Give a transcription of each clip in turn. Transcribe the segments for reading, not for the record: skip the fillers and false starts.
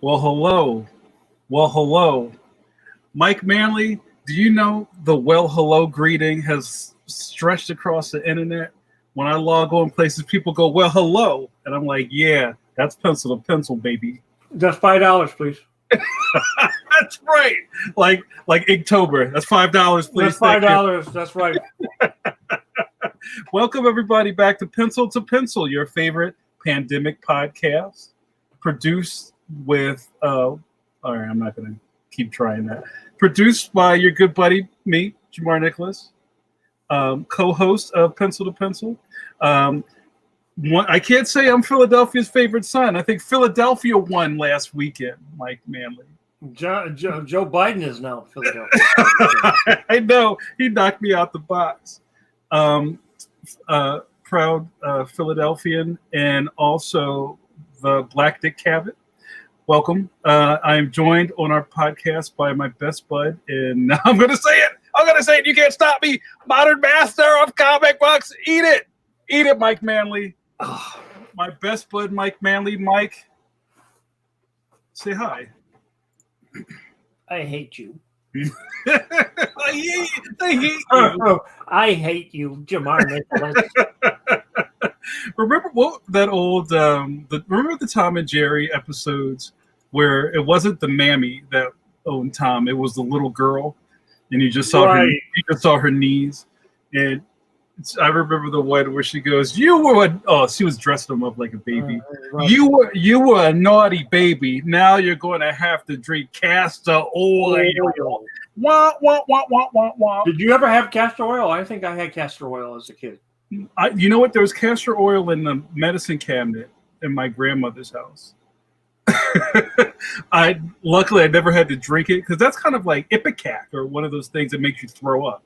Well, hello. Well, hello. Mike Manley, do you know the well, hello greeting has stretched across the internet? When I log on places, people go, well, hello. And I'm like, yeah, that's pencil to pencil, baby. That's $5, please. That's right. Like Inktober. That's $5, please. That's $5. That's right. Welcome, everybody, back to Pencil, your favorite pandemic podcast. Produced with, all right, I'm not going to keep trying that. Produced by your good buddy, me, Jamar Nicholas, co-host of Pencil to Pencil. I can't say I'm Philadelphia's favorite son. I think Philadelphia won last weekend, Mike Manley. Joe Biden is now Philadelphia. I know. He knocked me out the box. Proud Philadelphian and also the Black Dick Cavett. Welcome. I am joined on our podcast by my best bud, and I'm going to say it. You can't stop me. Modern master of comic books. Eat it, Mike Manley. Oh, my best bud, Mike Manley. Mike, say hi. I hate you. I hate you. I hate you, Jamar Nicholas. Remember remember the Tom and Jerry episodes where it wasn't the mammy that owned Tom, it was the little girl, and you just saw her knees. And I remember the one where she goes, she was dressing him up like a baby. Right. You were a naughty baby. Now you're going to have to drink castor oil. Wah, wah, wah, wah, wah, wah. Did you ever have castor oil? I think I had castor oil as a kid. You know what? There was castor oil in the medicine cabinet in my grandmother's house. Luckily I never had to drink it because that's kind of like Ipecac or one of those things that makes you throw up.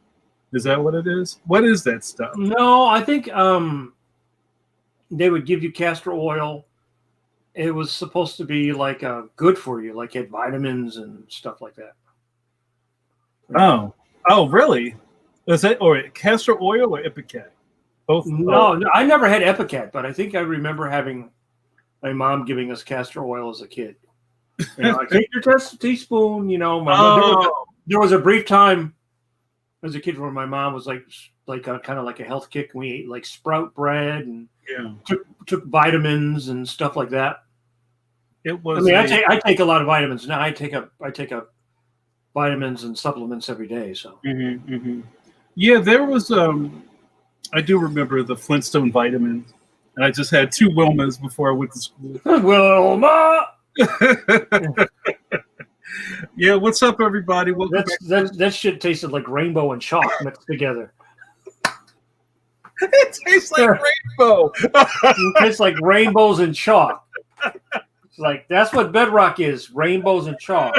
Is that what it is? What is that stuff? No, I think they would give you castor oil. It was supposed to be like good for you, like it had vitamins and stuff like that. Oh, really? Is that or castor oil or Ipecac? Both? No, I never had Ipecac, but I think I remember having my mom giving us castor oil as a kid. I take your teaspoon. There was a brief time as a kid where my mom was kind of like a health kick. We ate like sprout bread and took vitamins and stuff like that. It was. I take a lot of vitamins now. I take a vitamins and supplements every day. So yeah, there was. I do remember the Flintstone vitamins, and I just had 2 Wilmas before I went to school. Wilma. Yeah, what's up, everybody? That shit tasted like rainbow and chalk mixed together. It tastes like rainbow. It tastes like rainbows and chalk. It's like that's what bedrock is: rainbows and chalk.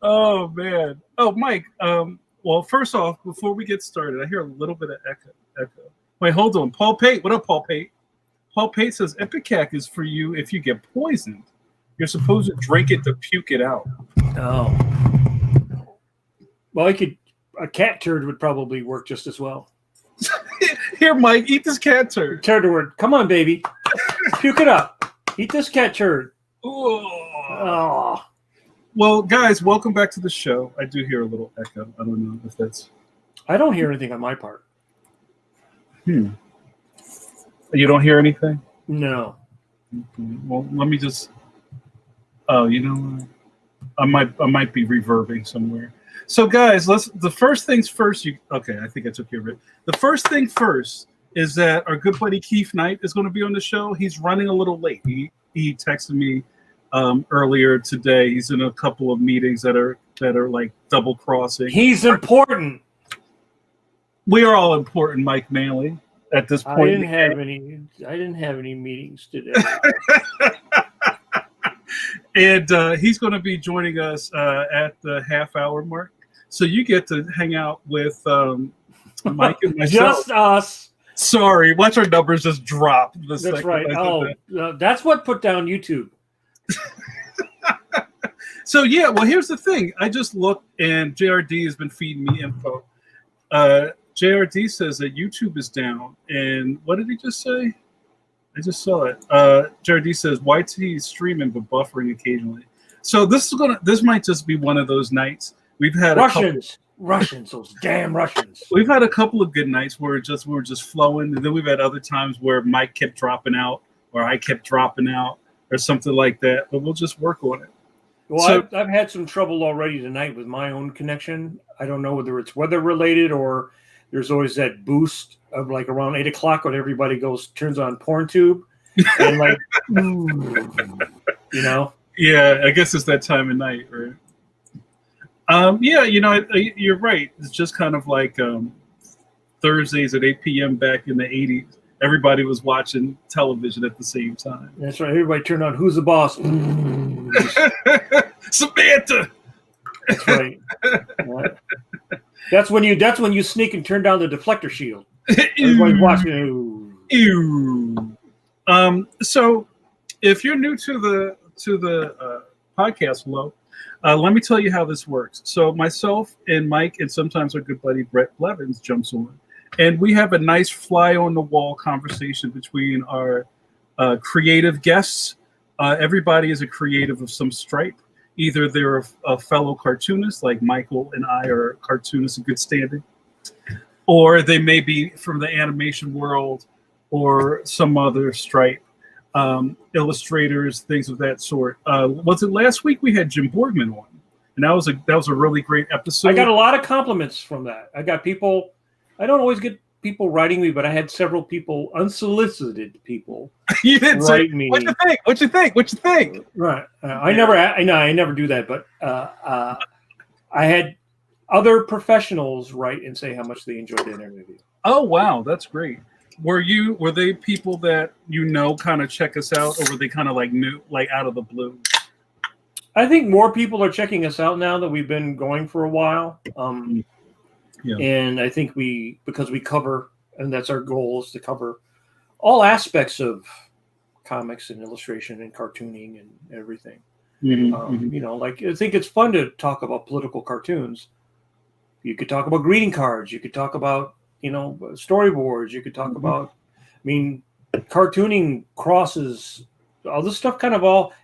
Oh man. Oh, Mike. Well, first off, before we get started, I hear a little bit of echo. Wait, hold on. Paul Pate. What up, Paul Pate? Paul Pate says Ipecac is for you if you get poisoned. You're supposed to drink it to puke it out. Oh. Well, a cat turd would probably work just as well. Here, Mike, eat this cat turd. Turd. Come on, baby. Puke it up. Eat this cat turd. Oh. Well, guys, welcome back to the show. I do hear a little echo. I don't know if that's... I don't hear anything on my part. You don't hear anything? No. Okay. Well, let me just... Oh, you know what? I might be reverbing somewhere. So, guys, the first things first. Okay, I think I took care of it. The first thing first is that our good buddy KEEF KNIGHT is going to be on the show. He's running a little late. He texted me earlier today. He's in a couple of meetings that are like double crossing. He's important. We are all important, Mike Manley. At this point, I didn't have any meetings today. And he's going to be joining us at the half-hour mark. So you get to hang out with Mike and myself. Just us. Sorry, watch our numbers just drop. That's right. That's what put down YouTube. So, yeah, well, here's the thing. I just looked, and JRD has been feeding me info. JRD says that YouTube is down. And what did he just say? I just saw it. Jared D says YT is streaming but buffering occasionally. So this might just be one of those nights. We've had Russians, those damn Russians. We've had a couple of good nights where we were just flowing, and then we've had other times where Mike kept dropping out, or I kept dropping out, or something like that. But we'll just work on it. Well, so, I've had some trouble already tonight with my own connection. I don't know whether it's weather related or there's always that boost of like around 8 o'clock when everybody turns on PornTube, and like, you know. Yeah, I guess it's that time of night, right? Yeah, you're right. It's just kind of like Thursdays at 8 p.m. back in the 80s. Everybody was watching television at the same time. That's right. Everybody turned on Who's the Boss? Samantha. That's right. Right. That's when you sneak and turn down the deflector shield. Everybody's watching. Ew. So if you're new to the podcast flow, let me tell you how this works. So myself and Mike and sometimes our good buddy Brett Blevins jumps on, and we have a nice fly-on-the-wall conversation between our creative guests. Everybody is a creative of some stripe. Either they're a fellow cartoonist, like Michael and I are cartoonists in good standing, or they may be from the animation world or some other stripe. Illustrators, things of that sort. Was it last week we had Jim Borgman on, and that was a really great episode. I got a lot of compliments from that. I got people. I don't always get people writing me, but I had several people, unsolicited people, you didn't write say, me. What you think? Right. I never do that, but I had other professionals write and say how much they enjoyed the interview. Oh wow, that's great. Were they people that kind of check us out, or were they kind of like new, like out of the blue? I think more people are checking us out now that we've been going for a while. Yeah. And I think because we cover, and that's our goal, is to cover all aspects of comics and illustration and cartooning and everything. Like I think it's fun to talk about political cartoons. You could talk about greeting cards. You could talk about storyboards. You could talk about, cartooning crosses, all this stuff kind of all.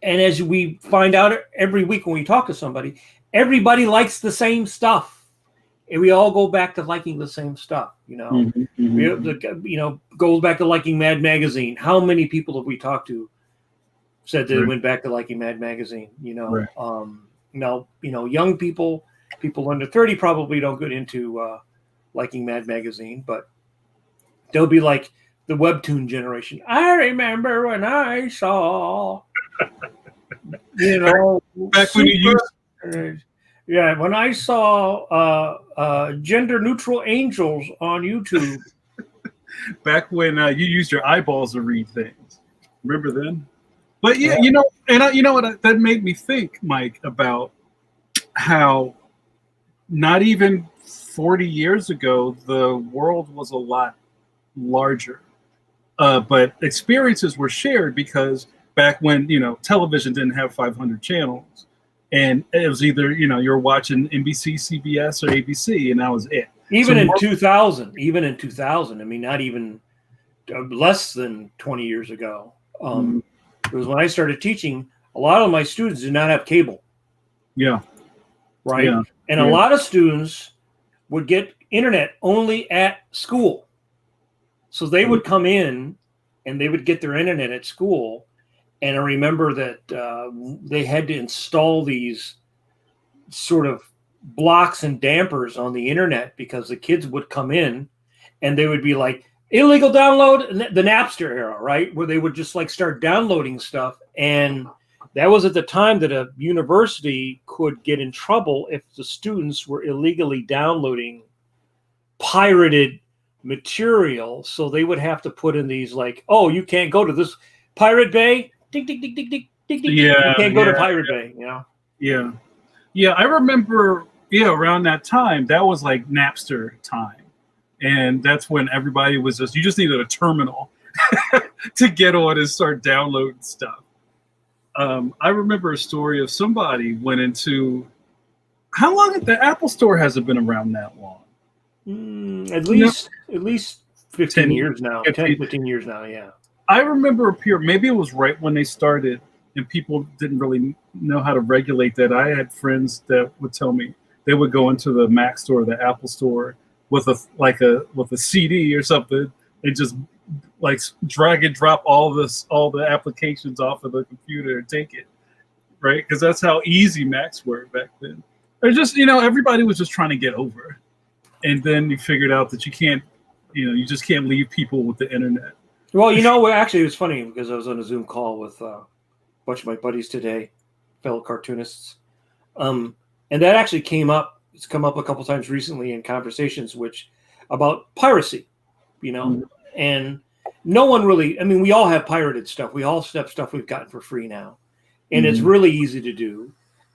And as we find out every week when we talk to somebody, everybody likes the same stuff. And we all go back to liking the same stuff, goes back to liking Mad Magazine. How many people have we talked to said they went back to liking Mad Magazine? Right. Young people under 30 probably don't get into liking Mad Magazine, but they'll be like the webtoon generation. I remember when I saw, back when you used. When I saw gender neutral angels on YouTube. Back when you used your eyeballs to read things. Remember then? But yeah, you know what that made me think, Mike, about how not even 40 years ago the world was a lot larger, but experiences were shared because back when television didn't have 500 channels, and it was either you're watching NBC, CBS, or ABC, and that was it. Even in 2000, not even less than 20 years ago. It was when I started teaching. A lot of my students did not have cable. Yeah. Right. Yeah. And a lot of students would get internet only at school. So they would come in and they would get their internet at school. And I remember that they had to install these sort of blocks and dampers on the internet because the kids would come in and they would be like, illegal download, the Napster era, right? Where they would just like start downloading stuff. And that was at the time that a university could get in trouble if the students were illegally downloading pirated material. So they would have to put in these like, oh, you can't go to this Pirate Bay. Ding, ding, ding, ding, ding, ding, ding. Yeah, you can't go to Pirate Bay, Yeah. Yeah, I remember, around that time, that was like Napster time. And that's when everybody was you just needed a terminal to get on and start downloading stuff. I remember a story of somebody went into, how long, the Apple Store hasn't been around that long. At least 15 years now. 10, 15 years now, yeah. I remember a period, maybe it was right when they started and people didn't really know how to regulate that. I had friends that would tell me they would go into the Mac store, the Apple store with a CD or something and just like drag and drop all the applications off of the computer and take it, right? Because that's how easy Macs were back then. They're just, everybody was just trying to get over. And then you figured out that you just can't leave people with the internet. Well, actually, it was funny because I was on a Zoom call with a bunch of my buddies today, fellow cartoonists. And that actually came up. It's come up a couple times recently in conversations about piracy, and no one really, we all have pirated stuff. We all have stuff we've gotten for free now. And it's really easy to do.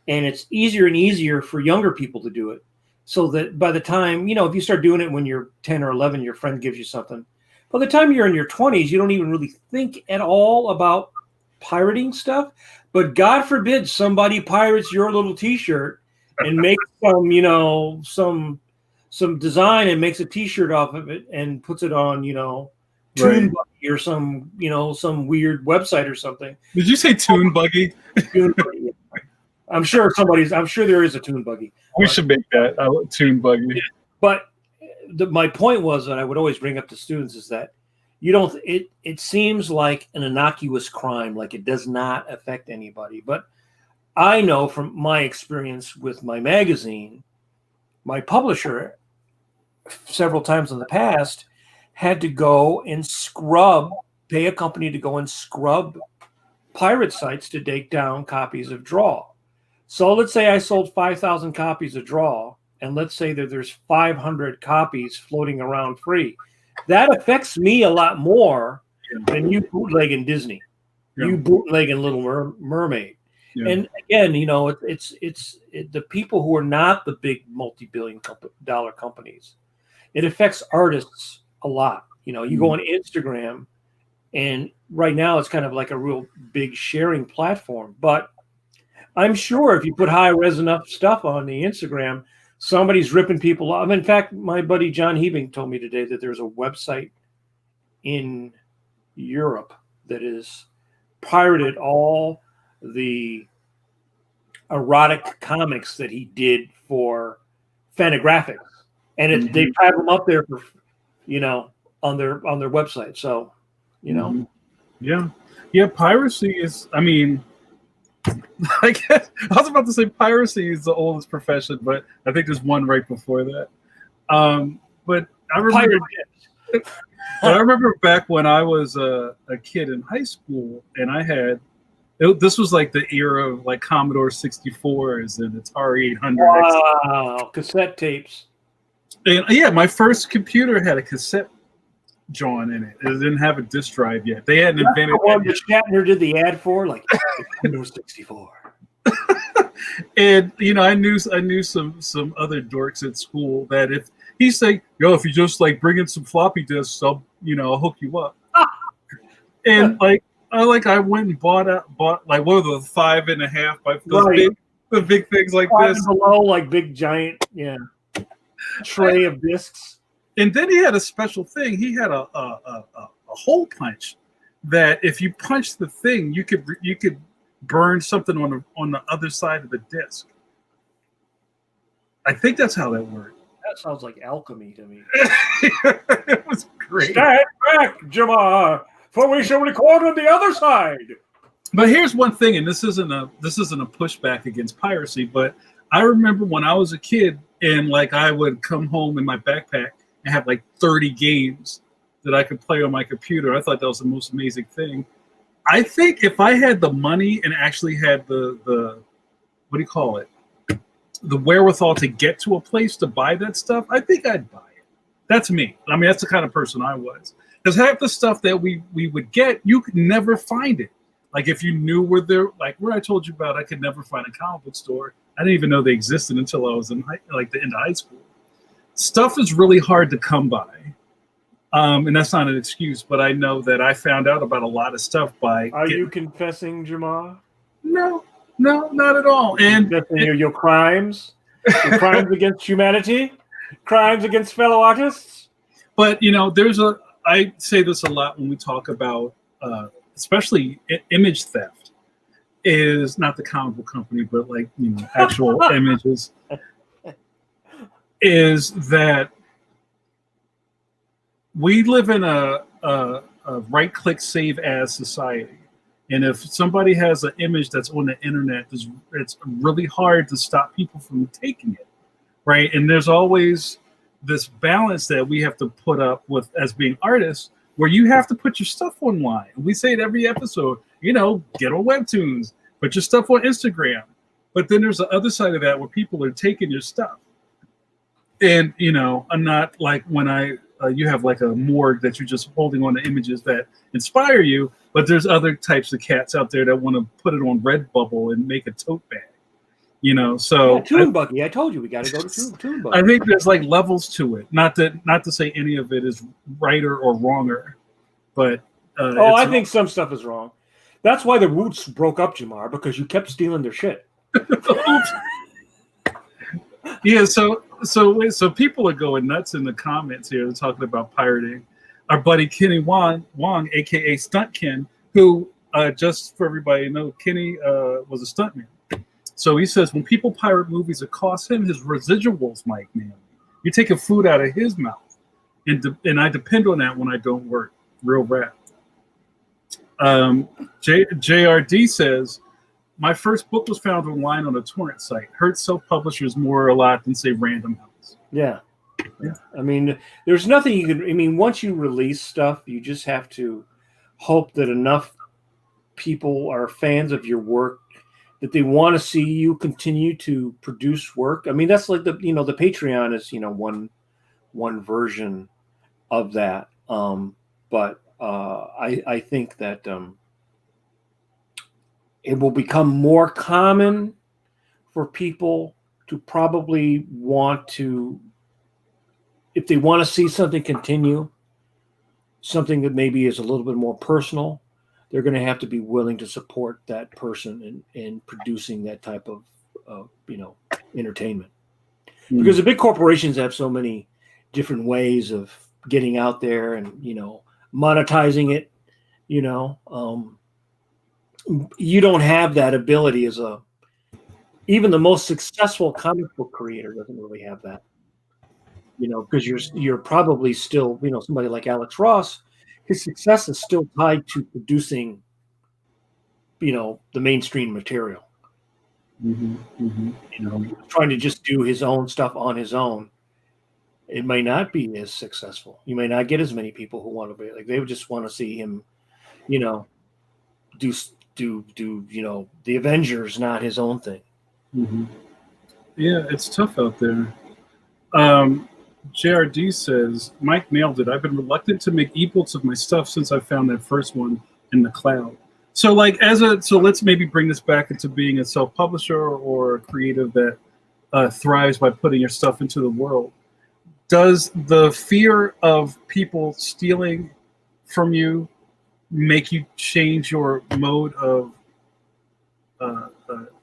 And it's easier and easier for younger people to do it. So that by the time, if you start doing it when you're 10 or 11, your friend gives you something. By the time you're in your 20s, you don't even really think at all about pirating stuff. But God forbid somebody pirates your little T-shirt and makes some design and makes a T-shirt off of it and puts it on, Toon Buggy or some weird website or something. Did you say Toon Buggy? Toon Buggy. I'm sure there is a Toon Buggy. We should make that Toon Buggy. But my point was that I would always bring up to students is that it seems like an innocuous crime, like it does not affect anybody. But I know from my experience with my magazine, my publisher several times in the past had to go and pay a company to go and scrub pirate sites to take down copies of Draw. So let's say I sold 5,000 copies of Draw, and let's say that there's 500 copies floating around free. That affects me a lot more than you bootlegging Disney, you bootlegging Little Mermaid. Yeah. And again, it's the people who are not the big multi-billion-dollar companies. It affects artists a lot. You go on Instagram, and right now it's kind of like a real big sharing platform. But I'm sure if you put high-res enough stuff on the Instagram, somebody's ripping people off. In fact, my buddy John Hebing told me today that there's a website in Europe that is pirated all the erotic comics that he did for Fantagraphics, and they have them up there for, on their website. So, yeah, piracy is. I guess I was about to say piracy is the oldest profession, but I think there's one right before that. But I remember back when I was a kid in high school, and this was like the era of like Commodore 64s and Atari 800. Wow, cassette tapes. And yeah, my first computer had a cassette John in it. It didn't have a disk drive yet. They hadn't invented the one that Shatner did the ad for, like Windows 64. And I knew some other dorks at school that if he's like, if you just like bring in some floppy disks, I'll hook you up. And I went and bought like one of the 5.5 by the big things like this. Below, like big giant, tray of discs. And then he had a special thing. He had a hole punch that if you punch the thing, you could burn something on the other side of the disc. I think that's how that worked. That sounds like alchemy to me. It was great. Stand back, Jamar, for we shall record on the other side. But here's one thing, and this isn't a pushback against piracy, but I remember when I was a kid and like I would come home in my backpack and have like 30 games that I could play on my computer. I thought that was the most amazing thing. I think if I had the money and actually had the what do you call it? The wherewithal to get to a place to buy that stuff, I think I'd buy it. That's me. That's the kind of person I was. Because half the stuff that we would get, you could never find it. Like if you knew where I told you about, I could never find a comic book store. I didn't even know they existed until I was in the end of high school. Stuff is really hard to come by. And that's not an excuse, but I know that I found out about a lot of stuff by... Are you confessing, Jamar? No, not at all. And your crimes? Your crimes against humanity? Crimes against fellow artists? But, I say this a lot when we talk about especially image theft, is not the comic book company, but like, you know, actual images, is that we live in a right-click save as society. And if somebody has an image that's on the internet, it's really hard to stop people from taking it, right? And there's always this balance that we have to put up with as being artists, where you have to put your stuff online. We say it every episode, you know, get on Webtoons, put your stuff on Instagram. But then there's the other side of that where people are taking your stuff. And, you know, I'm not like when you have like a morgue that you're just holding on to images that inspire you, but there's other types of cats out there that want to put it on Redbubble and make a tote bag. You know, so yeah, Toon Buggy. I told you we got to go to Toon Buggy. I think there's like levels to it. Not to say any of it is righter or wronger, but I think some stuff is wrong. That's why the Roots broke up, Jamar, because you kept stealing their shit. Yeah, so people are going nuts in the comments here. They're talking about pirating. Our buddy Kenny Wong, aka Stunt Ken, who just for everybody to know, Kenny was a stuntman. So he says when people pirate movies, it costs him his residuals, Mike, man. You're taking food out of his mouth. And I depend on that when I don't work. Real rap. JRD says, my first book was found online on a torrent site. Hurt self-publishers more a lot than, say, Random House. Yeah. I mean, there's nothing you can... I mean, once you release stuff, you just have to hope that enough people are fans of your work that they want to see you continue to produce work. I mean, that's like the Patreon is, one version of that. But I think that it will become more common for people to probably want to, if they want to see something continue, something that maybe is a little bit more personal, they're going to have to be willing to support that person in producing that type of entertainment. Because the big corporations have so many different ways of getting out there and, monetizing it, you don't have that ability even the most successful comic book creator doesn't really have that, because you're probably still, somebody like Alex Ross, his success is still tied to producing, the mainstream material. Trying to just do his own stuff on his own, it may not be as successful. You may not get as many people who want to be like, they would just want to see him, do the Avengers, not his own thing. Yeah, it's tough out there. JRD says, Mike nailed it. I've been reluctant to make ebooks of my stuff since I found that first one in the cloud. So let's maybe bring this back into being a self-publisher or a creative that thrives by putting your stuff into the world. Does the fear of people stealing from you make you change your mode of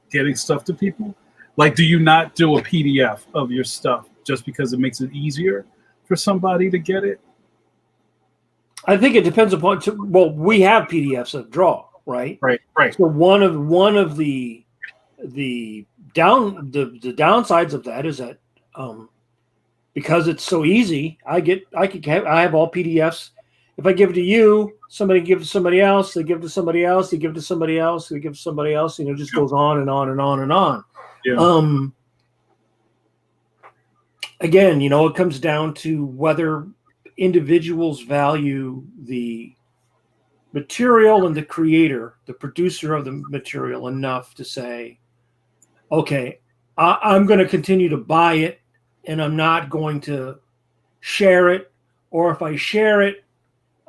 getting stuff to people? Like, do you not do a PDF of your stuff just because it makes it easier for somebody to get it? I think it depends upon. Well, we have PDFs of Draw, right? Right. So one of the downsides of that is that because it's so easy, I have all PDFs. If I give it to you, somebody gives it to somebody else, they give it to somebody else, they give it to somebody else, they give it to somebody else, it just goes on and on and on and on. Yeah. Again, it comes down to whether individuals value the material and the creator, the producer of the material, enough to say, okay, I'm going to continue to buy it and I'm not going to share it. Or if I share it,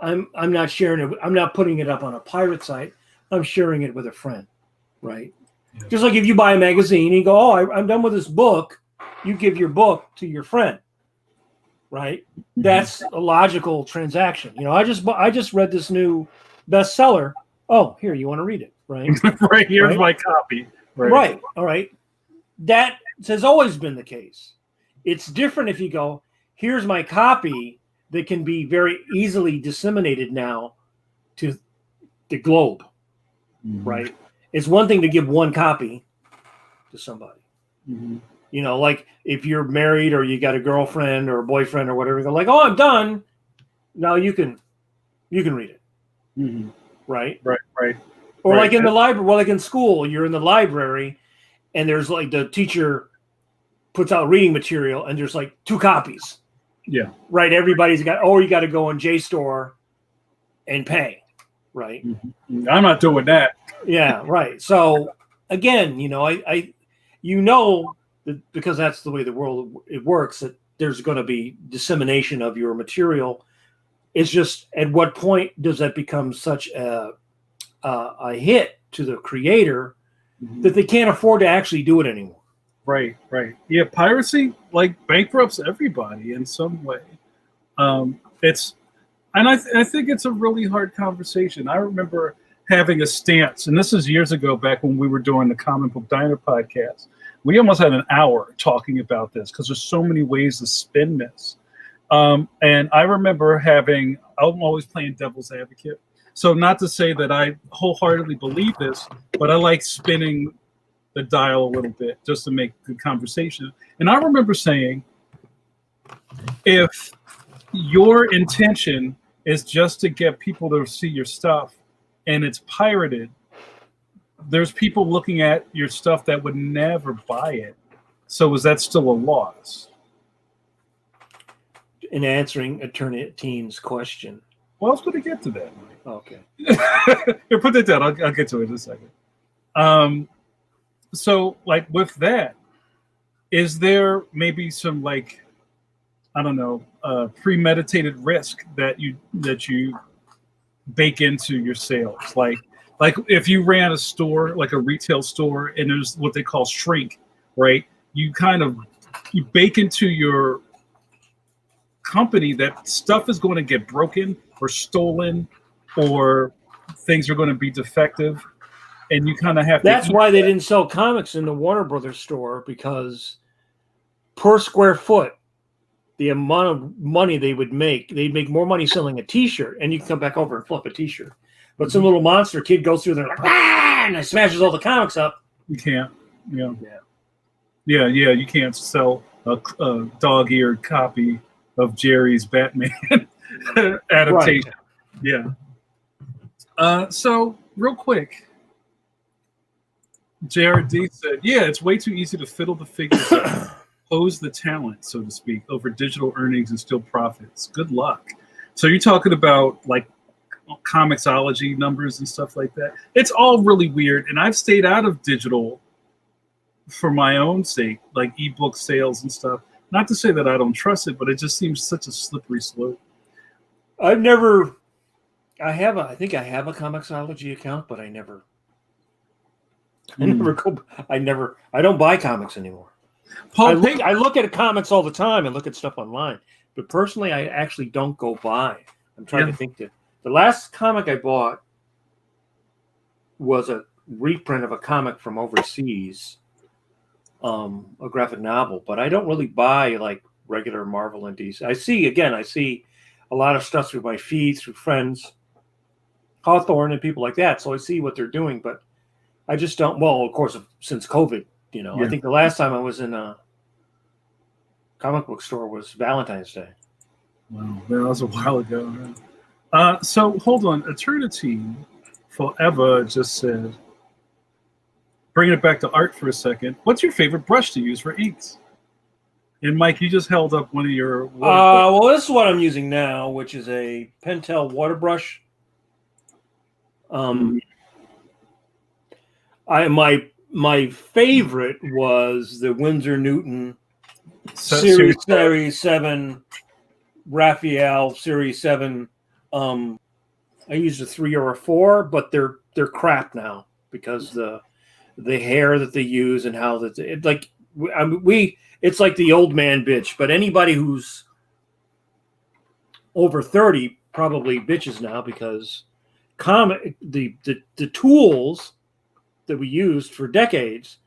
I'm not sharing it. I'm not putting it up on a pirate site. I'm sharing it with a friend, right? Yeah. Just like if you buy a magazine and you go, oh, I'm done with this book. You give your book to your friend, right? That's a logical transaction. I just read this new bestseller. Oh, here, you want to read it, right? Right, here's my copy. Right, all right. That has always been the case. It's different if you go, here's my copy that can be very easily disseminated now to the globe, right? It's one thing to give one copy to somebody. You know, like if you're married or you got a girlfriend or a boyfriend or whatever, they're like, "Oh, I'm done. Now you can read it." Right? Right. Or like in the library, well, like in school, you're in the library and there's like the teacher puts out reading material and there's like 2 copies. Yeah. Right. Everybody's got, or you got to go in JSTOR and pay. Right. I'm not doing that. Yeah. Right. So again, you know, you know, that because that's the way the world it works, that there's going to be dissemination of your material. It's just at what point does that become such a hit to the creator that they can't afford to actually do it anymore? Right. Yeah, piracy like bankrupts everybody in some way. I think it's a really hard conversation. I remember having a stance, and this is years ago, back when we were doing the Comic Book Diner podcast. We almost had an hour talking about this because there's so many ways to spin this. And I remember I'm always playing devil's advocate. So not to say that I wholeheartedly believe this, but I like spinning the dial a little bit just to make good conversation. And I remember saying, if your intention is just to get people to see your stuff and it's pirated, there's people looking at your stuff that would never buy it. So is that still a loss? In answering Attorney Teen's question. Well, I was going to get to that, Mike. Okay. Here, put that down. I'll get to it in a second. So, like with that, is there maybe some like, I don't know, premeditated risk that you bake into your sales? Like if you ran a store, like a retail store, and there's what they call shrink, right? You bake into your company that stuff is going to get broken or stolen or things are going to be defective, and you kind of have to. That's why they didn't sell comics in the Warner Brothers store, because per square foot, the amount of money they'd make more money selling a T-shirt, and you can come back over and flip a T-shirt. But some little monster kid goes through there like, and it smashes all the comics up. You can't. Yeah. You can't sell a dog-eared copy of Jerry's Batman adaptation. Right. Yeah. So real quick, Jared D said, "Yeah, it's way too easy to fiddle the figures, pose the talent, so to speak, over digital earnings and still profits. Good luck." So you're talking about like Comixology numbers and stuff like that. It's all really weird, and I've stayed out of digital for my own sake, like ebook sales and stuff. Not to say that I don't trust it, but it just seems such a slippery slope. I think I have a Comixology account, but I don't buy comics anymore. I look at comics all the time and look at stuff online, but personally, I actually don't go buy. I'm trying to think that the last comic I bought was a reprint of a comic from overseas. A graphic novel, but I don't really buy like regular Marvel and DC. I see a lot of stuff through my feed, through friends, Hawthorne and people like that. So I see what they're doing, but I just don't. Well, of course, since COVID, I think the last time I was in a comic book store was Valentine's Day. Wow, that was a while ago. So hold on, Eternity Forever just said, bringing it back to art for a second, what's your favorite brush to use for inks? And Mike, you just held up one of your well, this is what I'm using now, which is a Pentel water brush. My favorite was the Winsor Newton Series 7 Raphael Series 7. I used a 3 or a 4, but they're crap now because the hair that they use and how that it's like the old man bitch, but anybody who's over 30 probably bitches now because the tools that we used for decades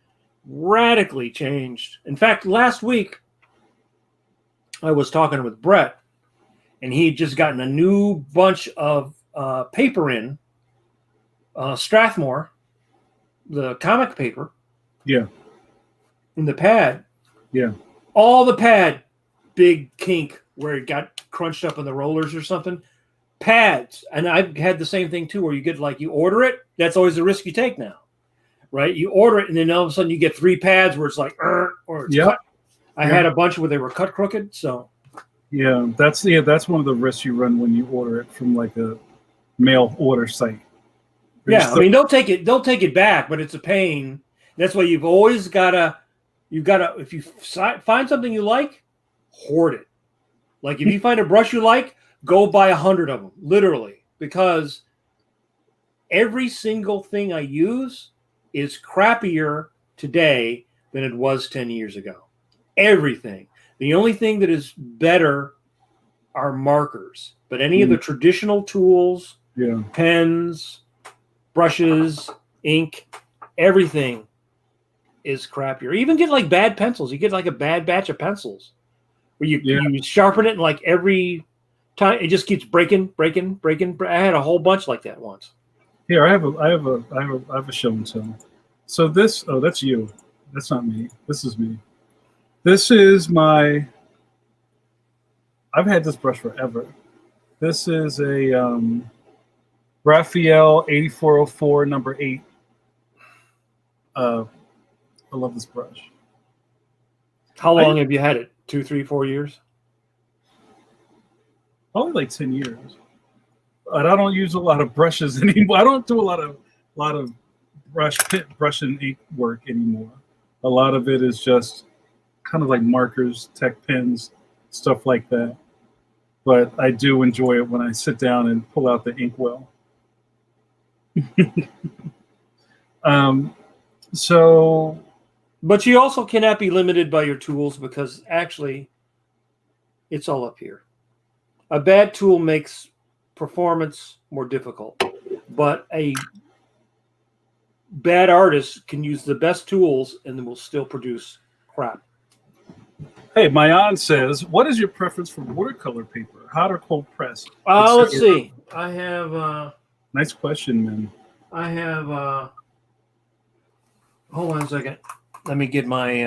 radically changed. In fact, last week I was talking with Brett, and he'd just gotten a new bunch of paper in Strathmore, the comic paper. Yeah. And the pad. Yeah. All the pad, big kink where it got crunched up in the rollers or something. Pads. And I've had the same thing too, where you get you order it. That's always the risk you take now. Right? You order it and then all of a sudden you get 3 pads where it's or it's cut. I had a bunch where they were cut crooked. So yeah, that's one of the risks you run when you order it from a mail order site. Yeah, I mean they'll take it back, but it's a pain. That's why you've always gotta if you find something you like, hoard it. Like if you find a brush you like, go buy 100 of them, literally, because every single thing I use is crappier today than it was 10 years ago. Everything. The only thing that is better are markers, but any of the traditional tools, pens, brushes, ink, everything is crappier. Even get bad pencils. You get a bad batch of pencils where you sharpen it and every time it just keeps breaking. I had a whole bunch like that once. Here, I have a show and tell. So this, that's you. That's not me. This is me. This is my. I've had this brush forever. This is a Raphael 8404 number 8. I love this brush. How long have you had it? 2, 3, 4 years? Probably 10 years. But I don't use a lot of brushes anymore. I don't do a lot of brush and ink work anymore. A lot of it is just kind of markers, tech pens, stuff like that. But I do enjoy it when I sit down and pull out the inkwell. But you also cannot be limited by your tools because actually it's all up here. A bad tool makes performance more difficult, but a bad artist can use the best tools and then will still produce crap. Hey, Mayan says, what is your preference for watercolor paper? Hot or cold press? Let's see. I have... nice question, man. I have... hold on a second. Let me get my...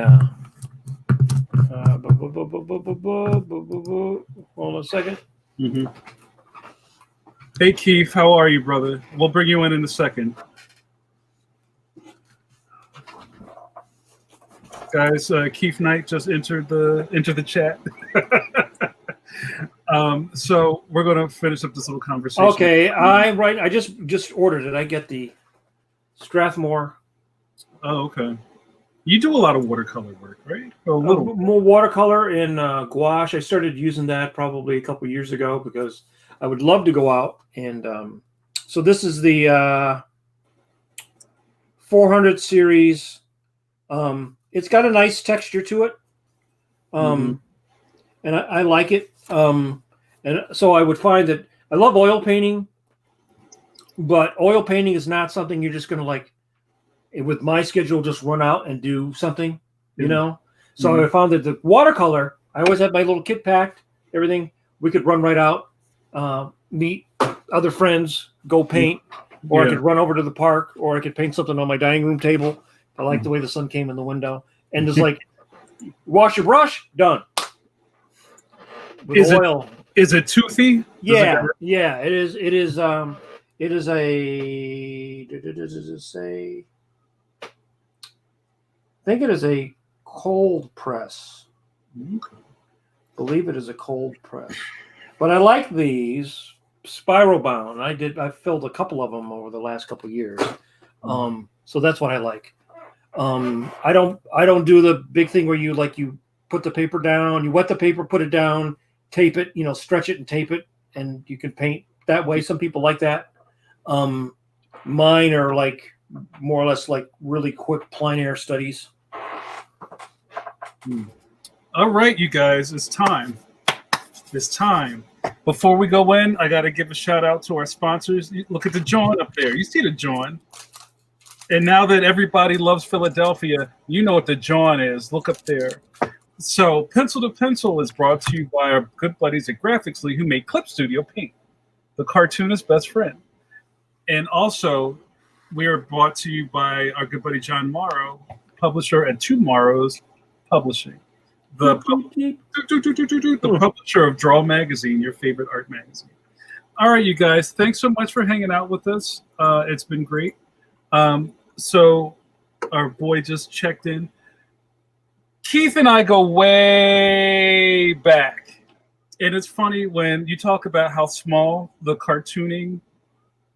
hold on a second. Mm-hmm. Hey, Keith. How are you, brother? We'll bring you in a second. Guys, KEEF KNIGHT just entered the chat. So we're going to finish up this little conversation. Okay, I just ordered it. I get the Strathmore. Oh, okay. You do a lot of watercolor work, right? A little more watercolor and gouache. I started using that probably a couple years ago because I would love to go out and so this is the 400 series. It's got a nice texture to it, and I like it. And so I would find that I love oil painting, but oil painting is not something you're just going to with my schedule, just run out and do something, you know? So I found that the watercolor, I always had my little kit packed, everything. We could run right out, meet other friends, go paint, or I could run over to the park, or I could paint something on my dining room table. I like the way the sun came in the window. And just wash your brush, done. With oil. Is it toothy? Yeah, it is. It is a. Does it say? I think it is a cold press. Okay. I believe it is a cold press. But I like these spiral bound. I filled a couple of them over the last couple of years. So that's what I like. I don't do the big thing where you put the paper down, you wet the paper, put it down, tape it, stretch it and tape it, and you can paint that way. Some people like that. Mine are more or less really quick plein air studies. All right, you guys, it's time. It's time. Before we go in, I got to give a shout out to our sponsors. Look at the John up there. You see the John. And now that everybody loves Philadelphia, you know what the John is. Look up there. So Pencil to Pencil is brought to you by our good buddies at Graphicsly who make Clip Studio Paint, the cartoonist's best friend. And also, we are brought to you by our good buddy John Morrow, publisher at Tomorrow's Publishing, the publisher of Draw Magazine, your favorite art magazine. All right, you guys, thanks so much for hanging out with us. It's been great. So our boy just checked in. Keith and I go way back. And it's funny when you talk about how small the cartooning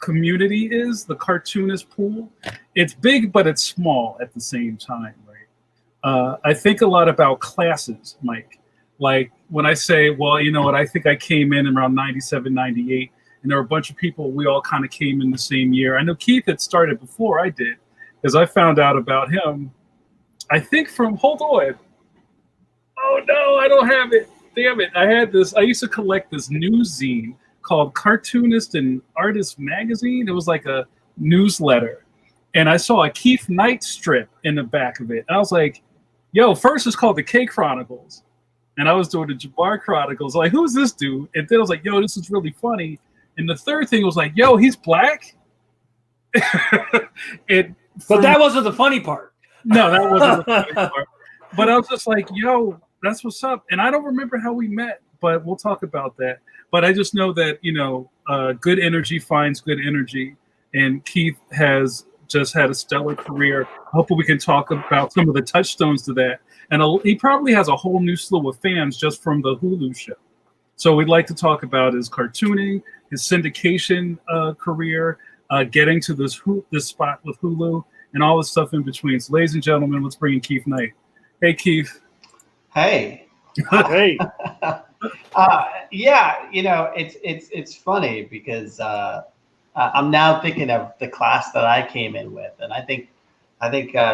community is, the cartoonist pool. It's big, but it's small at the same time, right? I think a lot about classes, Mike. Like when I say, well, you know what, I think I came in around 97, 98, and there were a bunch of people, we all kind of came in the same year. I know Keith had started before I did, because I found out about him, I think from, hold on. Oh no, I don't have it. Damn it. I used to collect this news zine called Cartoonist and Artist Magazine. It was like a newsletter. And I saw a KEEF KNIGHT strip in the back of it. And I was like, yo, first it's called the CHRONICLES. And I was doing the Jamar Chronicles. Like, who's this dude? And then I was like, yo, this is really funny. And the third thing was like, yo, he's black? But that wasn't the funny part. No, that wasn't the funny part. But I was just like, yo, that's what's up. And I don't remember how we met, but we'll talk about that. But I just know that, you know, good energy finds good energy. And Keith has just had a stellar career. Hopefully we can talk about some of the touchstones to that. And he probably has a whole new slew of fans just from the Hulu show. So we'd like to talk about his cartooning, his syndication career, getting to this spot with Hulu, and all the stuff in between. So ladies and gentlemen, let's bring in KEEF KNIGHT. Hey, Keith. Hey. Hey. Yeah, you know, it's funny because I'm now thinking of the class that I came in with, and I think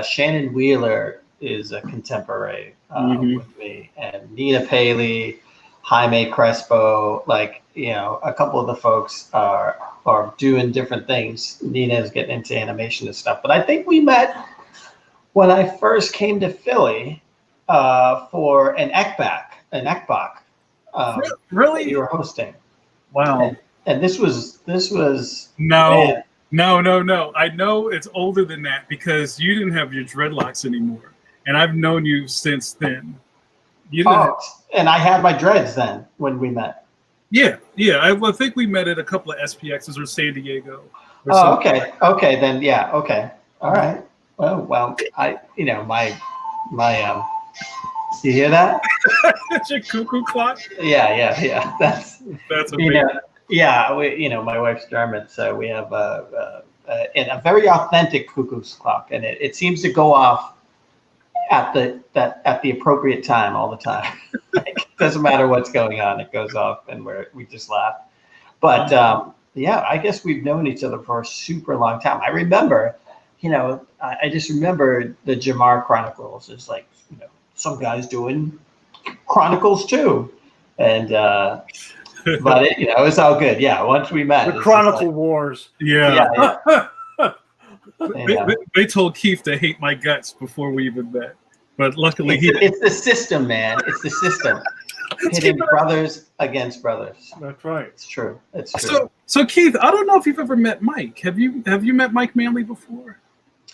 Shannon Wheeler is a contemporary with me, and Nina Paley, Jaime Crespo, like, you know, a couple of the folks are doing different things. Nina is getting into animation and stuff, but I think we met when I first came to Philly for an ECBAC. Really? You were hosting. Wow. And this was no. I know it's older than that because you didn't have your dreadlocks anymore, and I've known you since then. And I had my dreads then when we met. Yeah. I think we met at a couple of SPXs or San Diego. Or okay, then yeah, okay, all right. Well, you know, my you hear that? That's your cuckoo clock. Yeah. That's amazing. You know, yeah, my wife's German, so we have a very authentic cuckoo's clock, and it seems to go off at the appropriate time all the time. Like, doesn't matter what's going on, it goes off, and we just laugh. But yeah, I guess we've known each other for a super long time. I remember, you know, I just remember the Jamar Chronicles. It's like, you know, some guys doing Chronicles too, and but you know, it's all good. Yeah, once we met, the Chronicle Wars. Yeah. Yeah. They told Keith to hate my guts before we even met, but luckily it's the system, man. It's the system. Hitting brothers against brothers. That's right. It's true. It's true. So Keith, I don't know if you've ever met Mike. Have you met Mike Manley before?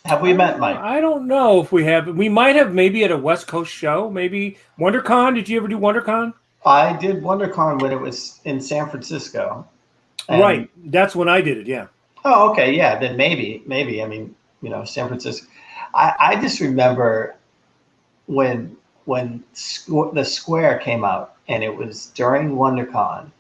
Have we met Mike? I don't know if we have. We might have, maybe at a West Coast show. Maybe WonderCon. Did you ever do WonderCon? I did WonderCon when it was in San Francisco. Right. That's when I did it. Yeah. Oh, okay. Yeah. Then maybe. I mean, you know, San Francisco. I just remember when the Square came out, and it was during WonderCon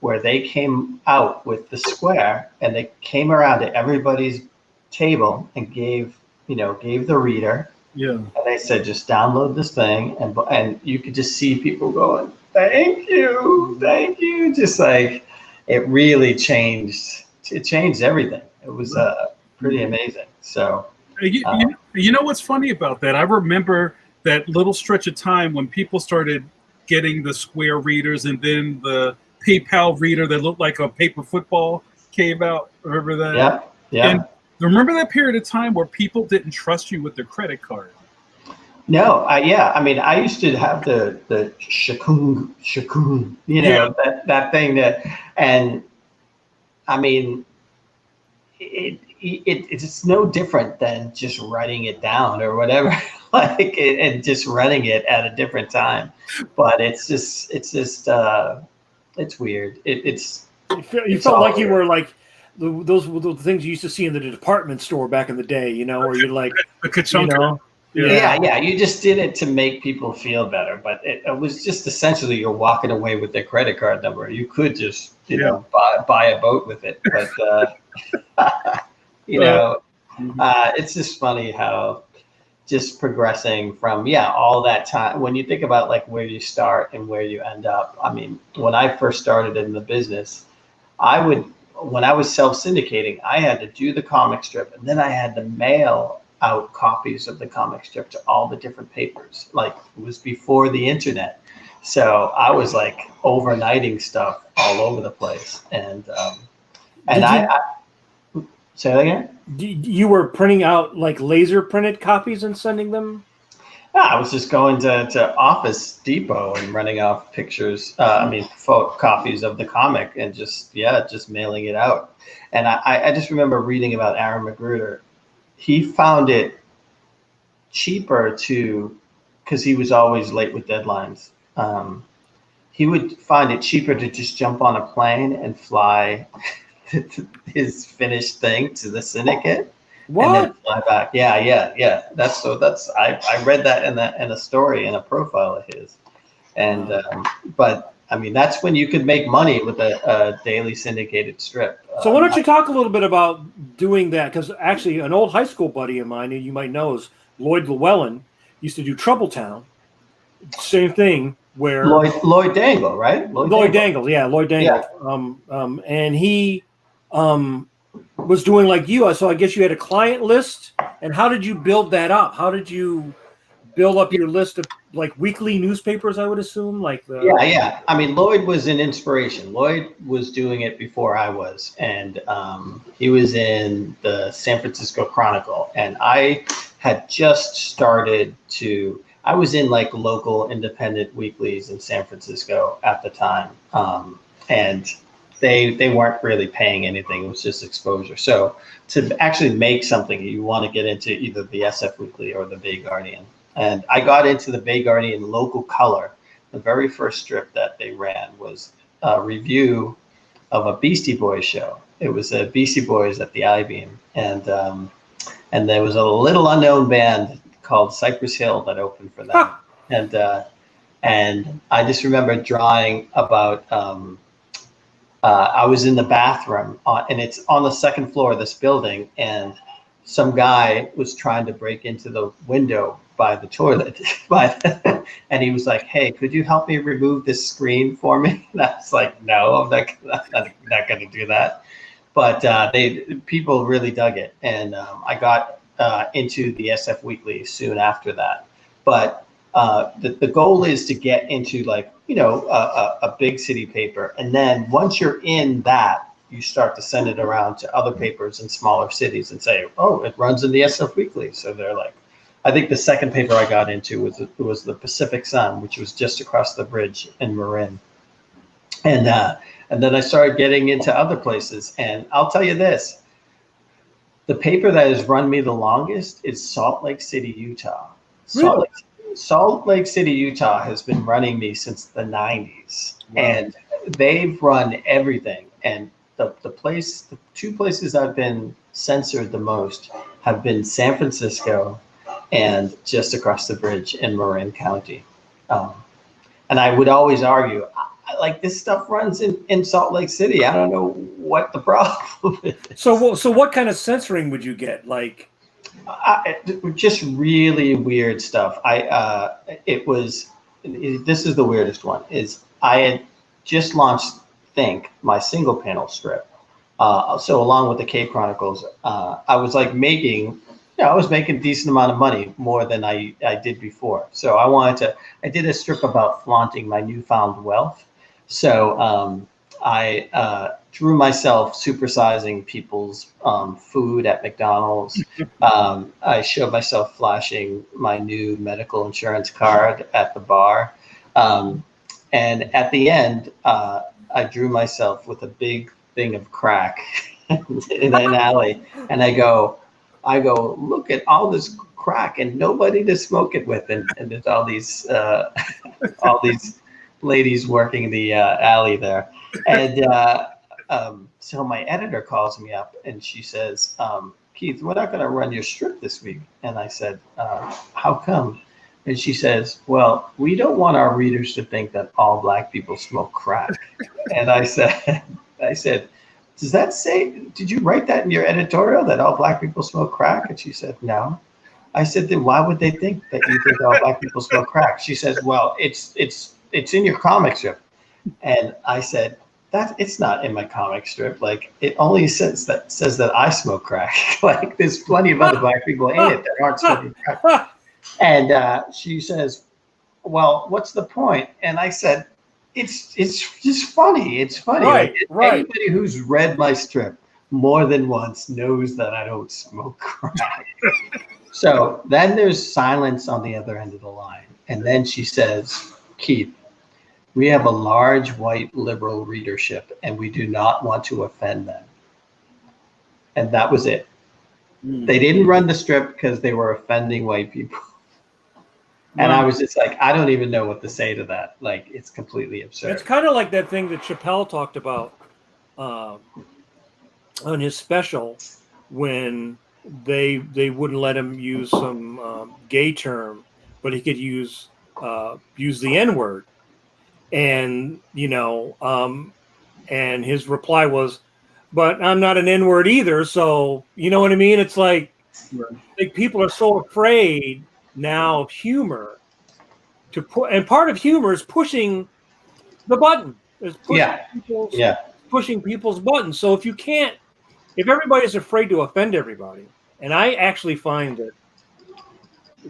where they came out with the Square, and they came around to everybody's table and gave the reader. Yeah. And they said, just download this thing, and you could just see people going, thank you. Just like, it really changed. It changed everything. It was pretty amazing. So you know what's funny about that? I remember that little stretch of time when people started getting the Square readers, and then the PayPal reader that looked like a paper football came out. Remember that? Yeah. And remember that period of time where people didn't trust you with their credit card? No, I mean, I used to have the shakung, you know, that thing that, and I mean, it's no different than just writing it down or whatever, like, and just running it at a different time. But it's weird. You felt like you were like those were the things you used to see in the department store back in the day, you know, where you're like, you know. Yeah. You just did it to make people feel better, but it was just essentially you're walking away with their credit card number. You could just, you know, buy a boat with it, but you know, it's just funny how just progressing from all that time. When you think about like where you start and where you end up, I mean, when I first started in the business, when I was self-syndicating, I had to do the comic strip, and then I had to mail out copies of the comic strip to all the different papers. Like, it was before the internet, so I was like overnighting stuff all over the place. And I say that again. You were printing out like laser printed copies and sending them? Yeah, I was just going to Office Depot and running off pictures. Copies of the comic and just mailing it out. And I just remember reading about Aaron Magruder. He found it cheaper because he was always late with deadlines. He would find it cheaper to just jump on a plane and fly his finished thing to the syndicate. What? And then fly back. Yeah. I read that in a story in a profile of his. And but I mean, that's when you could make money with a daily syndicated strip. So why don't you talk a little bit about doing that? Because actually, an old high school buddy of mine, who you might know, is Lloyd Llewellyn, used to do Troubletown. Same thing where Lloyd Dangle, right? Lloyd Dangle, yeah, Lloyd Dangle. Yeah. And he was doing like you. So I guess you had a client list. And how did you build that up? How did you build up your list of like weekly newspapers, I would assume? Yeah. I mean, Lloyd was an inspiration. Lloyd was doing it before I was. And he was in the San Francisco Chronicle. And I had just started I was in like local independent weeklies in San Francisco at the time. And they weren't really paying anything. It was just exposure. So to actually make something, you want to get into either the SF Weekly or the Bay Guardian. And I got into the Bay Guardian local color. The very first strip that they ran was a review of a Beastie Boys show. It was a Beastie Boys at the I-Beam. And there was a little unknown band called Cypress Hill that opened for them. And I just remember drawing about, I was in the bathroom and it's on the second floor of this building, and some guy was trying to break into the window by the toilet, and he was like, "Hey, could you help me remove this screen for me?" And I was like, "No, I'm not going to do that." But people really dug it, and I got into the SF Weekly soon after that. But the goal is to get into a big city paper, and then once you're in that, you start to send it around to other papers in smaller cities and say, "Oh, it runs in the SF Weekly." So they're like, I think the second paper I got into was the Pacific Sun, which was just across the bridge in Marin. And then I started getting into other places. And I'll tell you this, the paper that has run me the longest is Salt Lake City, Utah. Really? Salt Lake City, Utah has been running me since the 90s. Wow. And they've run everything. And the two places I've been censored the most have been San Francisco and just across the bridge in Marin County. And I would always argue, like, this stuff runs in Salt Lake City. I don't know what the problem is. So what kind of censoring would you get? Like, just really weird stuff. This is the weirdest one, is I had just launched Think, my single panel strip. So along with the K Chronicles, I was like I was making a decent amount of money, more than I did before. So I did a strip about flaunting my newfound wealth. So I drew myself supersizing people's food at McDonald's. I showed myself flashing my new medical insurance card at the bar. And at the end, I drew myself with a big thing of crack in an alley, and I go, look at all this crack and nobody to smoke it with, and there's all these ladies working the alley there, and so my editor calls me up and she says, Keith, we're not going to run your strip this week. And I said, how come? And she says, well, we don't want our readers to think that all black people smoke crack. And I said, does that say, did you write that in your editorial that all black people smoke crack? And she said, no. I said, then why would they think that you think all black people smoke crack? She says, well, it's in your comic strip. And I said, it's not in my comic strip. Like, it only says that I smoke crack. Like, there's plenty of other black people in it that aren't smoking crack. And she says, well, what's the point? And I said, it's just funny. It's funny. Right, like, anybody who's read my strip more than once knows that I don't smoke crack. So then there's silence on the other end of the line. And then she says, Keith, we have a large white liberal readership and we do not want to offend them. And that was it. They didn't run the strip because they were offending white people. And I was just like, I don't even know what to say to that. Like, it's completely absurd. It's kind of like that thing that Chappelle talked about on his special when they wouldn't let him use some gay term, but he could use the N-word. And, and his reply was, but I'm not an N-word either. So, you know what I mean? It's like people are so afraid now of humor and part of humor is pushing the button. Is pushing people's buttons. So if everybody's afraid to offend everybody, and I actually find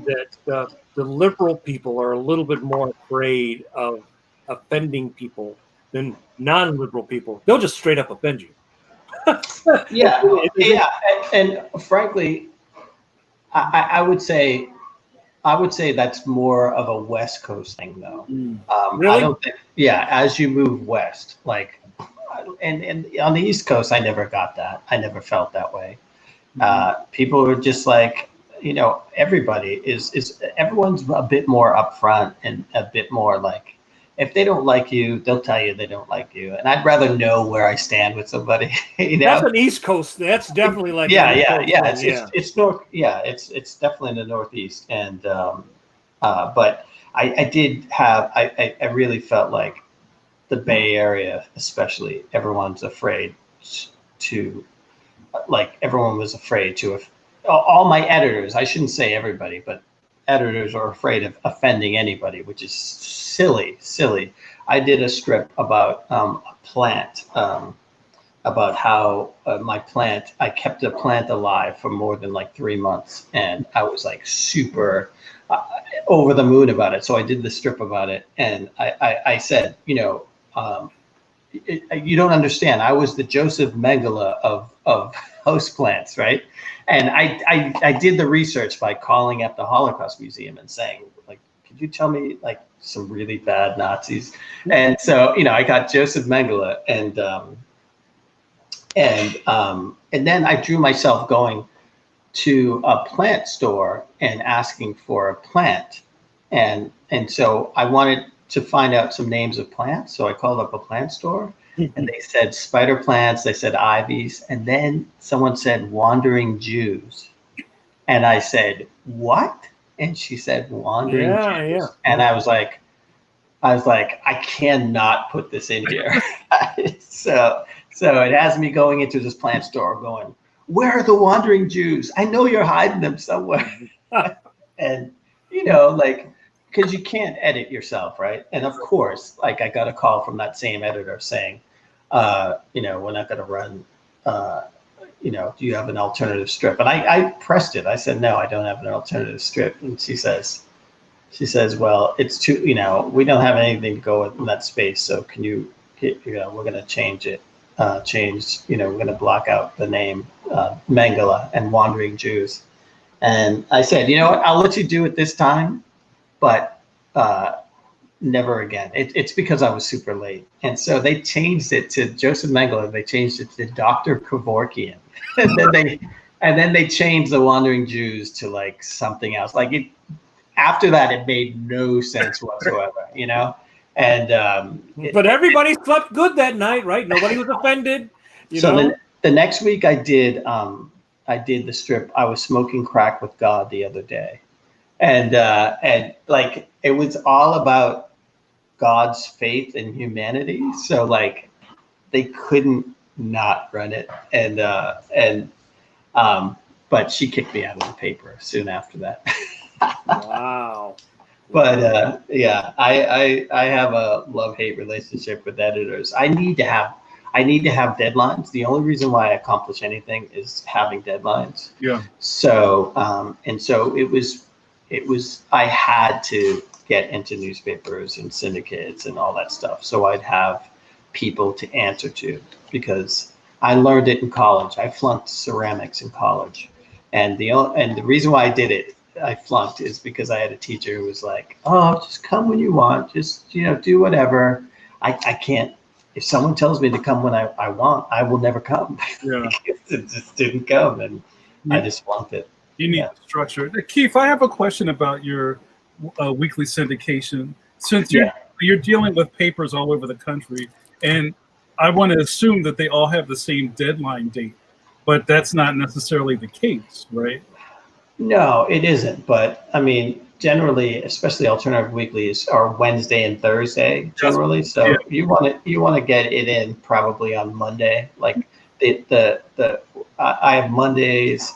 that the liberal people are a little bit more afraid of offending people than non-liberal people. They'll just straight up offend you. And frankly, I would say that's more of a West Coast thing, though. Really? I don't think. Yeah, as you move west, like, and on the East Coast, I never got that. I never felt that way. People were just like, everybody everyone's a bit more upfront and a bit more like, if they don't like you, they'll tell you they don't like you. And I'd rather know where I stand with somebody. That's an East Coast. That's definitely like It's north. Yeah, it's definitely in the Northeast. And but I did have. I really felt like the Bay Area, especially, everyone's afraid to. Like, everyone was afraid to. All my editors. I shouldn't say everybody, but editors are afraid of offending anybody, which is silly. I did a strip about a plant, about how my plant, I kept the plant alive for more than like 3 months, and I was like super over the moon about it. So I did the strip about it, and I said, you don't understand. I was the Joseph Mengele of houseplants, right? And I did the research by calling up the Holocaust Museum and saying, like, could you tell me like some really bad Nazis? And so, I got Joseph Mengele, and then I drew myself going to a plant store and asking for a plant. And so I wanted to find out some names of plants. So I called up a plant store. And they said spider plants, they said ivies, and then someone said wandering Jews. And I said, what? And she said wandering Jews. Yeah. And I was like, I cannot put this in here. So it has me going into this plant store going, where are the wandering Jews? I know you're hiding them somewhere. And, because you can't edit yourself, right? And of course, like, I got a call from that same editor saying, we're not going to run, do you have an alternative strip? And I pressed it. I said, no, I don't have an alternative strip. And she says, well, it's too, we don't have anything to go in that space. So can you, we're going to change it. We're going to block out the name Mengele and Wandering Jews. And I said, you know what, I'll let you do it this time. But never again. It's because I was super late. And so they changed it to Joseph Mengele. They changed it to Dr. Kevorkian. And then they changed the Wandering Jews to like something else. Like it, after that, it made no sense whatsoever, you know? And but everybody slept good that night, right? Nobody was offended. You know? The next week I did the strip. I was smoking crack with God the other day. And like it was all about God's faith in humanity. So like they couldn't not run it. But she kicked me out of the paper soon after that. Wow. But yeah, I have a love-hate relationship with editors. I need to have deadlines. The only reason why I accomplish anything is having deadlines. Yeah. So so it was I had to get into newspapers and syndicates and all that stuff. So I'd have people to answer to, because I learned it in college. I flunked ceramics in college. And the reason why I flunked is because I had a teacher who was like, "Oh, just come when you want. Just, do whatever." I can't. If someone tells me to come when I want, I will never come. Yeah. It just didn't come, and I just flunked it. You need structure. Keith, I have a question about your weekly syndication. Since you're dealing with papers all over the country, and I want to assume that they all have the same deadline date, but that's not necessarily the case, right? No, it isn't. But I mean, generally, especially alternative weeklies are Wednesday and Thursday generally. So you want to get it in probably on Monday. Like I have Mondays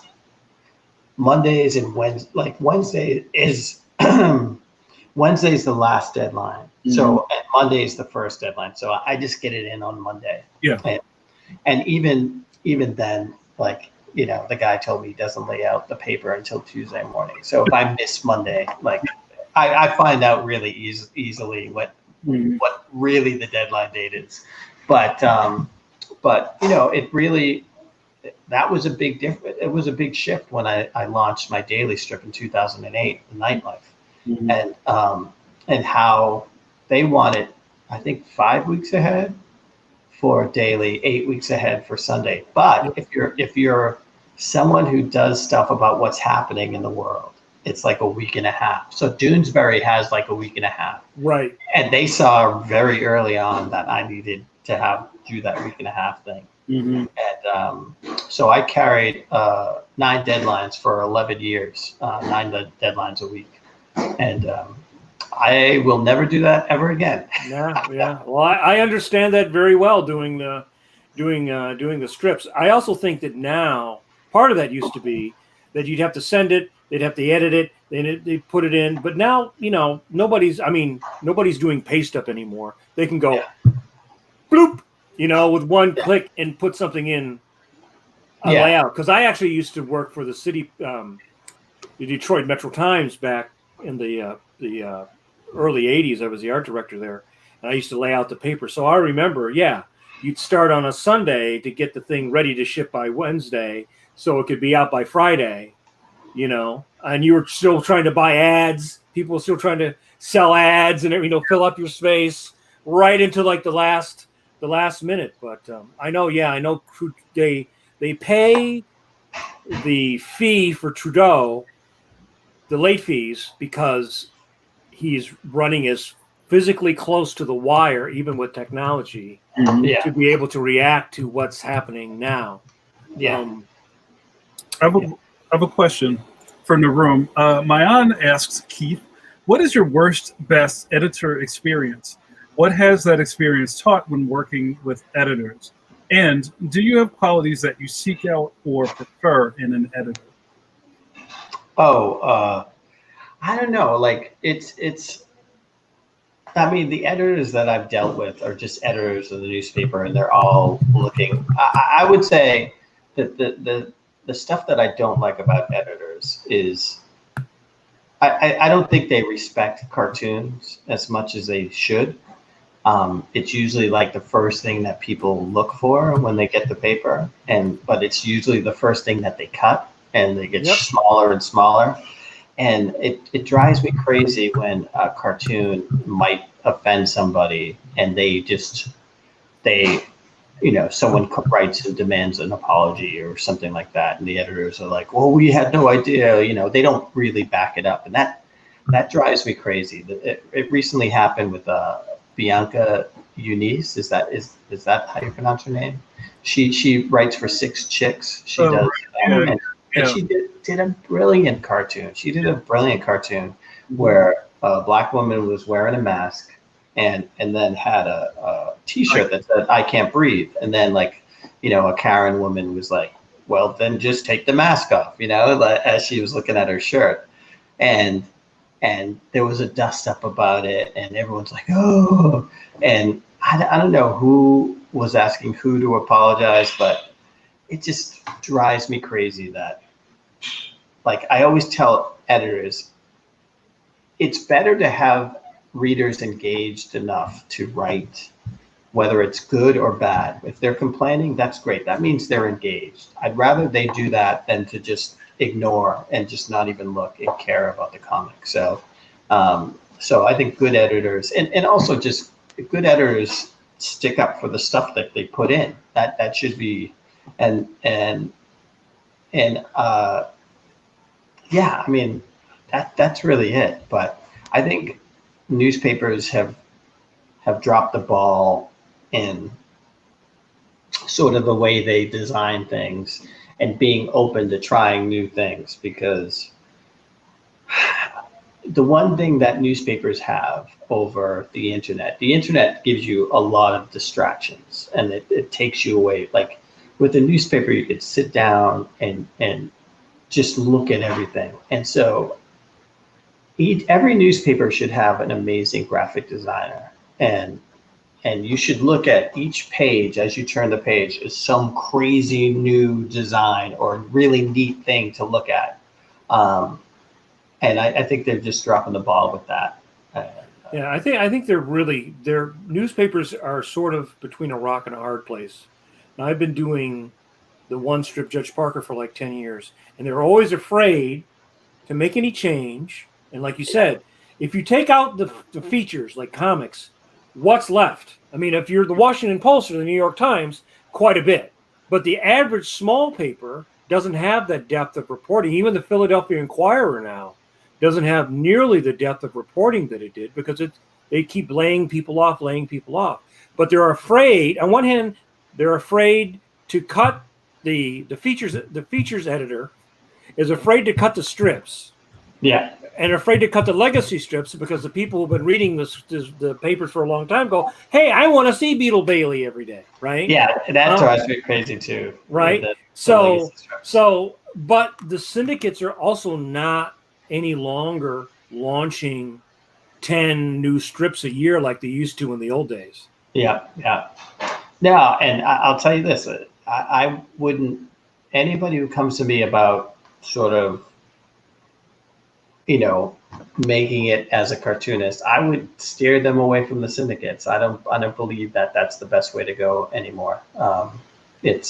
and Wednesday. Like Wednesday is Wednesday's the last deadline. Mm-hmm. So Monday is the first deadline. So I just get it in on Monday. Yeah. And even then, like, the guy told me he doesn't lay out the paper until Tuesday morning. So if I miss Monday, like I find out really easily what really the deadline date is. But it really, that was a big difference. It was a big shift when I launched my daily strip in 2008, The Nightlife, and how they wanted, I think, 5 weeks ahead for daily, 8 weeks ahead for Sunday. But if you're someone who does stuff about what's happening in the world, it's like a week and a half. So Doonesbury has like a week and a half. Right. And they saw very early on that I needed to do that week and a half thing. Mm-hmm. And so I carried 9 deadlines for 11 years, 9 deadlines a week. And I will never do that ever again. Yeah. Well, I understand that very well doing the strips. I also think that now, part of that used to be that you'd have to send it, they'd have to edit it, they put it in. But now, nobody's doing paste up anymore. They can go bloop, with one click and put something in a layout. Because I actually used to work for the city, the Detroit Metro Times back in the early 80s. I was the art director there, and I used to lay out the paper. So I remember, you'd start on a Sunday to get the thing ready to ship by Wednesday, so it could be out by Friday, and you were still trying to buy ads. People were still trying to sell ads and, fill up your space right into like the last minute. But I know they pay the fee for Trudeau, the late fees, because he's running as physically close to the wire, even with technology, to be able to react to what's happening now. I have a question from the room. Mayan asks, Keith, what is your worst, best editor experience? What has that experience taught when working with editors? And do you have qualities that you seek out or prefer in an editor? I don't know. Like I mean, the editors that I've dealt with are just editors of the newspaper, and they're all looking. I would say that the stuff that I don't like about editors is I don't think they respect cartoons as much as they should. It's usually like the first thing that people look for when they get the paper, but it's usually the first thing that they cut, and they get smaller and smaller. And it drives me crazy when a cartoon might offend somebody and someone writes and demands an apology or something like that, and the editors are like, well, we had no idea, they don't really back it up, and that drives me crazy. It recently happened with Bianca Eunice. Is that how you pronounce her name? She writes for Six Chicks. She does, and she did a brilliant cartoon. She did a brilliant cartoon where a black woman was wearing a mask and then had a T-shirt that said "I can't breathe," and then a Karen woman was like, "Well, then just take the mask off," as she was looking at her shirt, and there was a dust up about it, and everyone's like, "Oh," and I don't know who was asking who to apologize, but it just drives me crazy that, I always tell editors, it's better to have readers engaged enough to write, whether it's good or bad. If they're complaining, that's great. That means they're engaged. I'd rather they do that than to just ignore and just not even look and care about the comic. So I think good editors and also just good editors stick up for the stuff that they put in. That should be, that's really it. But I think newspapers have dropped the ball in sort of the way they design things and being open to trying new things, because the one thing that newspapers have over the internet gives you a lot of distractions, and it takes you away. Like with a newspaper, you could sit down and just look at everything. And so every newspaper should have an amazing graphic designer, and you should look at each page as you turn the page as some crazy new design or really neat thing to look at. And I think they're just dropping the ball with that. Yeah, I think their newspapers are sort of between a rock and a hard place. Now, I've been doing the one strip Judge Parker for like 10 years, and they're always afraid to make any change. And like you said, if you take out the features like comics, what's left? I mean, if you're the Washington Post or the New York Times, quite a bit. But the average small paper doesn't have that depth of reporting. Even the Philadelphia Inquirer now doesn't have nearly the depth of reporting that it did, because they keep laying people off. But they're afraid. On one hand, they're afraid to cut the features. The features editor is afraid to cut the strips. Yeah. And afraid to cut the legacy strips, because the people who've been reading the papers for a long time go, hey, I want to see Beetle Bailey every day, right? Yeah, that drives me crazy too. Right. But the syndicates are also not any longer launching 10 new strips a year like they used to in the old days. Yeah. No, and I'll tell you this, I wouldn't, anybody who comes to me about sort of, making it as a cartoonist, I would steer them away from the syndicates. I don't believe that that's the best way to go anymore. I think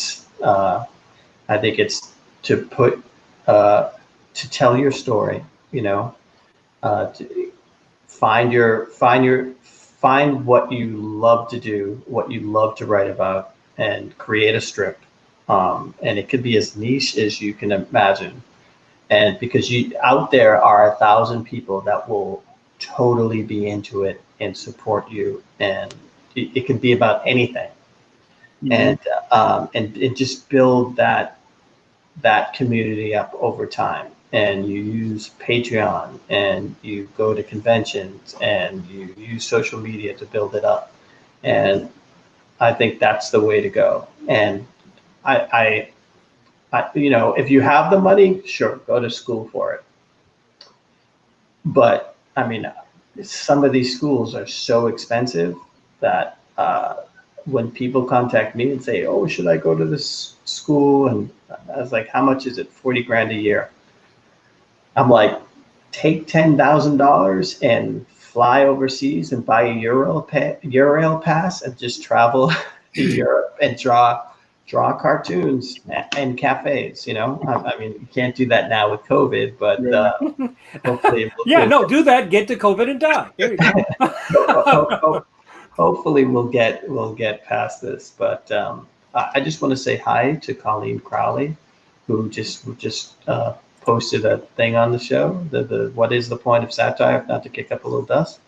it's to put, to tell your story, to find what you love to do, what you love to write about, and create a strip. And it could be as niche as you can imagine. And because out there are 1,000 people that will totally be into it and support you, and it can be about anything. Mm-hmm. And just build that community up over time. And you use Patreon, and you go to conventions, and you use social media to build it up. And I think that's the way to go. And I if you have the money, sure, go to school for it. But I mean, some of these schools are so expensive that when people contact me and say, oh, should I go to this school? And I was like, how much is it? $40,000 a year. I'm like, take $10,000 and fly overseas and buy a Eurail pass and just travel to Europe and draw draw cartoons in cafes. I mean, you can't do that now with COVID, but hopefully, do that. Get to COVID and die. There you go. Hopefully, we'll get past this. But I just want to say hi to Colleen Crowley, who just posted a thing on the show. The what is the point of satire? Not to kick up a little dust.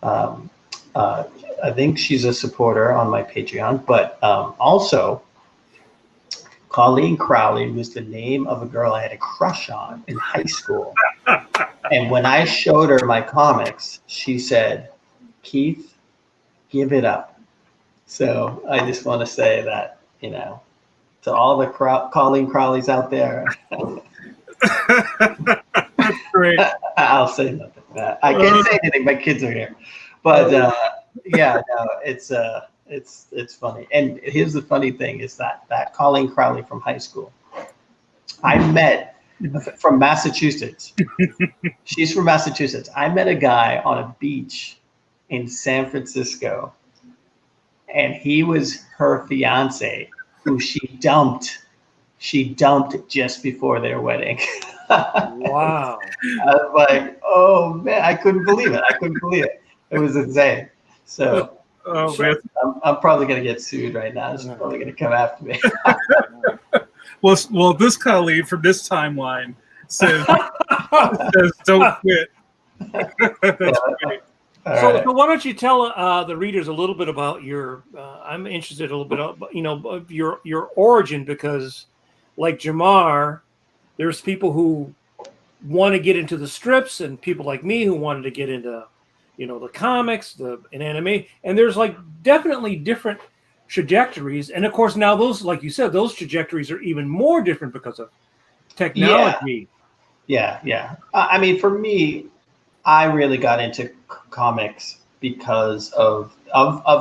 I think she's a supporter on my Patreon, but also Colleen Crowley was the name of a girl I had a crush on in high school. And when I showed her my comics, she said, "Keith, give it up." So I just want to say that, to all the Colleen Crowleys out there. That's great. I'll say nothing. I can't say anything. My kids are here. But it's funny. And here's the funny thing is that Colleen Crowley from high school, I met from Massachusetts. She's from Massachusetts. I met a guy on a beach in San Francisco, and he was her fiance, who she dumped just before their wedding. Wow. I was like, oh man, I couldn't believe it. It was insane. So I'm probably going to get sued right now. She's probably going to come after me. Well, this colleague from this timeline says don't quit. That's great. So why don't you tell the readers a little bit about your? I'm interested a little bit of your origin, because like Jamar, there's people who want to get into the strips, and people like me who wanted to get into the comics, and anime, and there's like definitely different trajectories. And of course now those, like you said, those trajectories are even more different because of technology. Yeah. I mean, for me, I really got into comics because of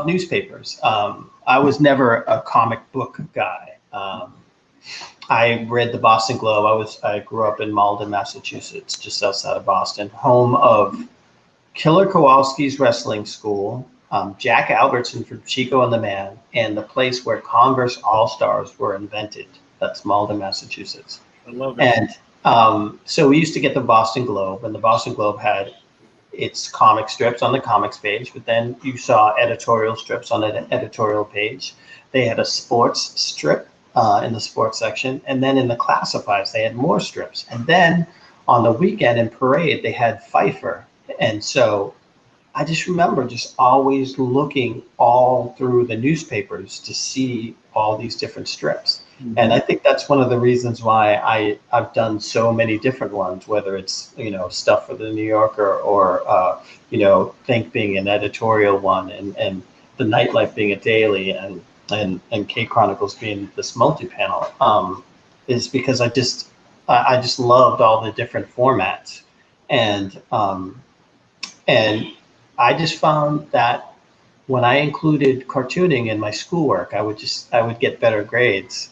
newspapers. I was never a comic book guy. I read the Boston Globe. I grew up in Malden, Massachusetts, just outside of Boston, home of Killer Kowalski's Wrestling School, Jack Albertson from Chico and the Man, and the place where Converse All-Stars were invented. That's Malden, Massachusetts. I love it. And so we used to get the Boston Globe, and the Boston Globe had its comic strips on the comics page, but then you saw editorial strips on the editorial page. They had a sports strip in the sports section, and then in the classifieds, they had more strips. And then on the weekend in Parade, they had Pfeiffer. And so I just remember just always looking all through the newspapers to see all these different strips. Mm-hmm. And I think that's one of the reasons why I've done so many different ones, whether it's, stuff for the New Yorker or Think being an editorial one, and the Nightlife being a daily, and K Chronicles being this multi-panel, is because I just loved all the different formats. And I just found that when I included cartooning in my schoolwork, I would get better grades,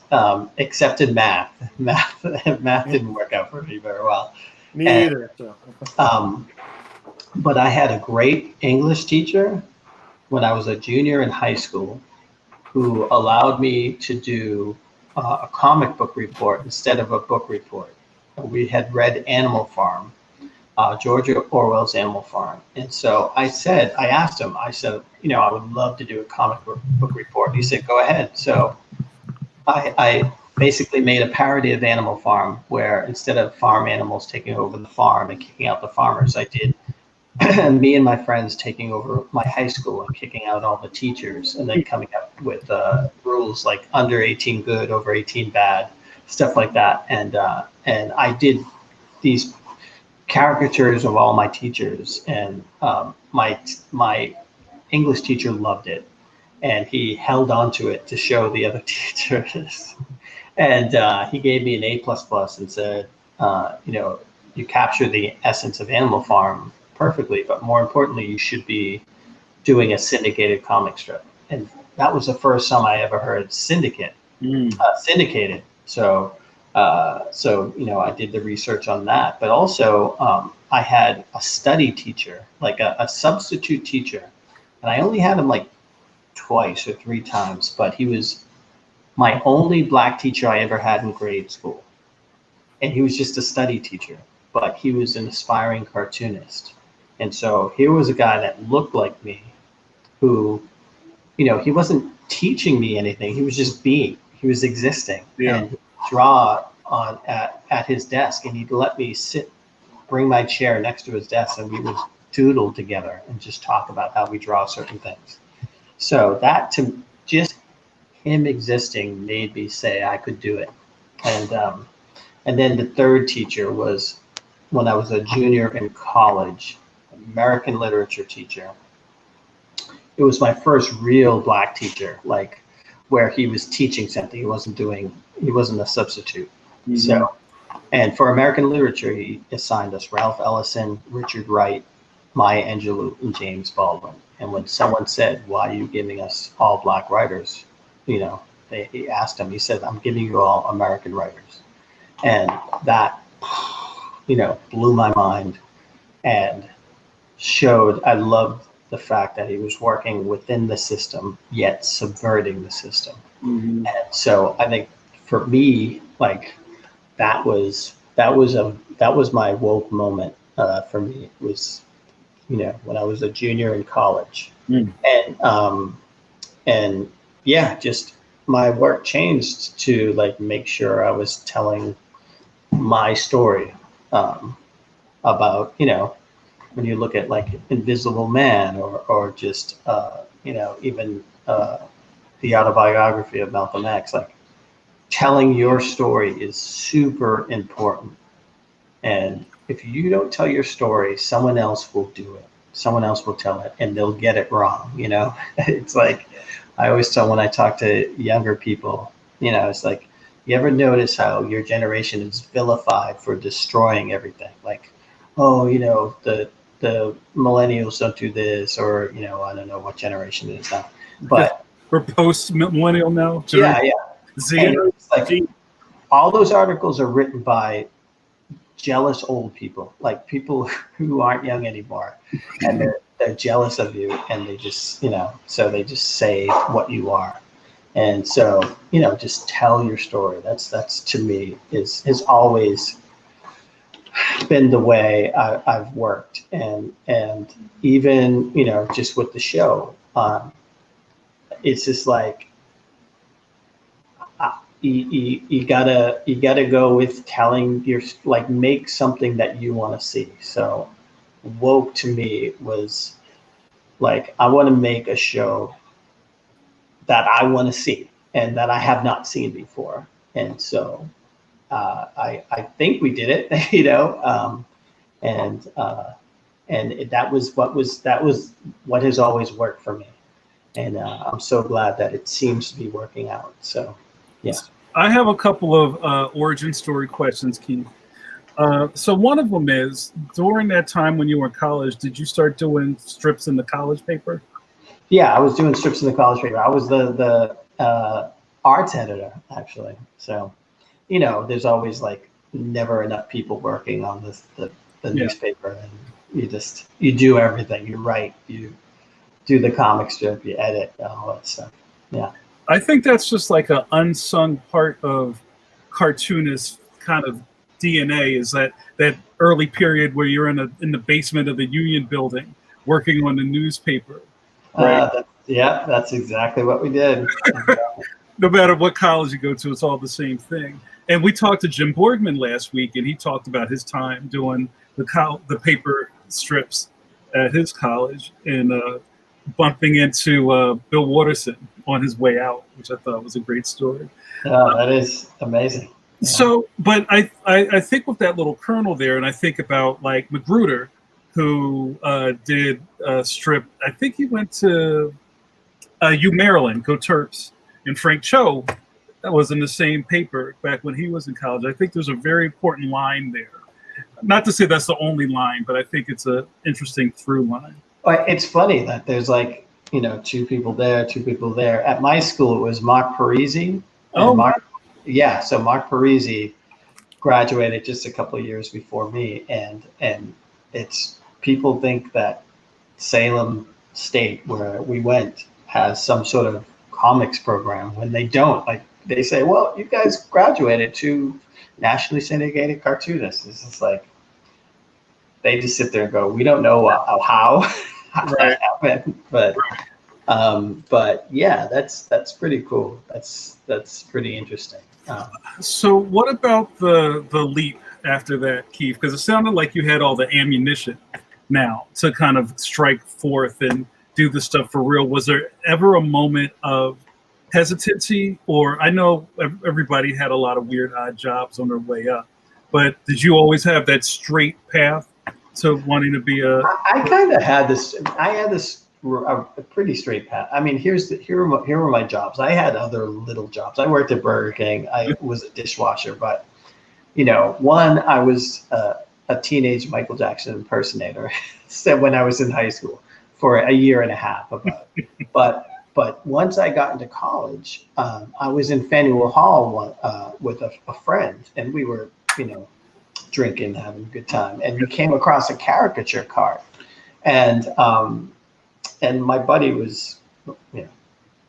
except in math. Math didn't work out for me very well. Me either. But I had a great English teacher when I was a junior in high school, who allowed me to do a comic book report instead of a book report. We had read Animal Farm, George Orwell's Animal Farm. And so I asked him, I would love to do a comic book report. He said, go ahead. So I basically made a parody of Animal Farm, where instead of farm animals taking over the farm and kicking out the farmers, I did me and my friends taking over my high school and kicking out all the teachers, and then coming up with rules like under 18 good, over 18 bad, stuff like that. And I did these caricatures of all my teachers, and my English teacher loved it, and he held on to it to show the other teachers. And he gave me an A++ and said, you capture the essence of Animal Farm perfectly, but more importantly, you should be doing a syndicated comic strip. And that was the first time I ever heard syndicated. So I did the research on that, but also I had a study teacher, like a substitute teacher, and I only had him like twice or three times, but he was my only black teacher I ever had in grade school. And he was just a study teacher, but he was an aspiring cartoonist. And so here was a guy that looked like me who, you know, he wasn't teaching me anything. He was just being, he was existing. Yeah. And he'd draw on at his desk, and he'd let me bring my chair next to his desk, and we would doodle together and just talk about how we draw certain things. So that, to just him existing, made me say I could do it. And then the third teacher was when I was a junior in college, American literature teacher. It was my first real black teacher, like where he was teaching something. He wasn't a substitute. Mm-hmm. So, and for American literature, he assigned us Ralph Ellison, Richard Wright, Maya Angelou, and James Baldwin. And when someone said, "Why are you giving us all black writers?" You know, he asked him, he said, "I'm giving you all American writers." And that, you know, blew my mind and showed I loved the fact that he was working within the system, yet subverting the system. Mm-hmm. And so I think for me, like, that was my woke moment for me. It was, you know, when I was a junior in college. Mm. And yeah, just my work changed to like make sure I was telling my story about, you know, when you look at like Invisible Man or just, you know, even the autobiography of Malcolm X, like telling your story is super important. And if you don't tell your story, someone else will do it. Someone else will tell it and they'll get it wrong. You know, it's like, I always tell when I talk to younger people, you know, it's like, you ever notice how your generation is vilified for destroying everything? Like, oh, you know, the millennials don't do this, or, you know, I don't know what generation it is now, but we're post-millennial now. Yeah. Z. Like, all those articles are written by jealous old people, like people who aren't young anymore, and they're jealous of you, and they just, you know, so they just say what you are. And so, you know, just tell your story. That's to me is always been the way I've worked, and even, you know, just with the show, it's just like you gotta go with telling your, like, make something that you want to see. So woke to me was like, I want to make a show that I want to see and that I have not seen before. And so I think we did it, you know, and that was what has always worked for me. And I'm so glad that it seems to be working out. So, yeah. I have a couple of origin story questions, Keith. So one of them is, during that time when you were in college, did you start doing strips in the college paper? Yeah, I was doing strips in the college paper. I was the arts editor, actually. So, you know, there's always like never enough people working on the newspaper, and you do everything. You write, you do the comic strip, you edit, all that stuff. Yeah. I think that's just like an unsung part of cartoonist kind of DNA, is that early period where you're in the basement of the Union building working on the newspaper. Right? That's exactly what we did. No matter what college you go to, it's all the same thing. And we talked to Jim Borgman last week, and he talked about his time doing the paper strips at his college, and bumping into Bill Watterson on his way out, which I thought was a great story. Oh, that is amazing. Yeah. So, but I think with that little kernel there, and I think about like Magruder, who did a strip. I think he went to Maryland, Go Terps, and Frank Cho, that was in the same paper back when he was in college. I think there's a very important line there. Not to say that's the only line, but I think it's an interesting through line. It's funny that there's like, you know, two people there. At my school, it was Mark Parisi. Oh, Mark. Yeah, so Mark Parisi graduated just a couple of years before me, and it's, people think that Salem State, where we went, has some sort of comics program when they don't. Like, they say, well, you guys graduated to nationally syndicated cartoonists. It's just like, they just sit there and go, we don't know how that happened, but yeah, that's pretty cool. That's pretty interesting. So what about the leap after that, Keith? Because it sounded like you had all the ammunition now to kind of strike forth and do the stuff for real. Was there ever a moment of hesitancy? Or I know everybody had a lot of weird odd jobs on their way up, but did you always have that straight path to wanting to be a... I kind of had this. I had this a pretty straight path. I mean, here were my jobs. I had other little jobs. I worked at Burger King. I was a dishwasher, but one, I was a teenage Michael Jackson impersonator. Said when I was in high school for a year and a half about. But once I got into college, I was in Faneuil Hall with a friend, and we were drinking, having a good time, and we came across a caricature card, and my buddy was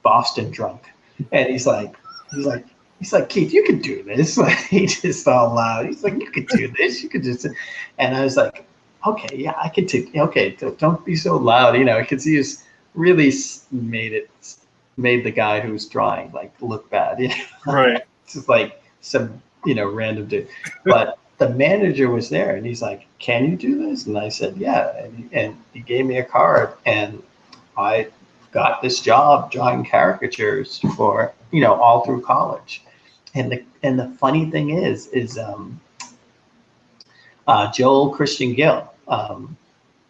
Boston drunk, and he's like, Keith, you could do this. Like, he just all loud. He's like, you could do this. You could just. And I was like, okay, yeah, I could take. Okay, don't be so loud. Because he was really made the guy who's drawing like look bad. Right. It's just like some random dude, but the manager was there, and he's like, can you do this? And I said, yeah. And he gave me a card, and I got this job drawing caricatures for all through college. And the funny thing is Joel Christian Gill,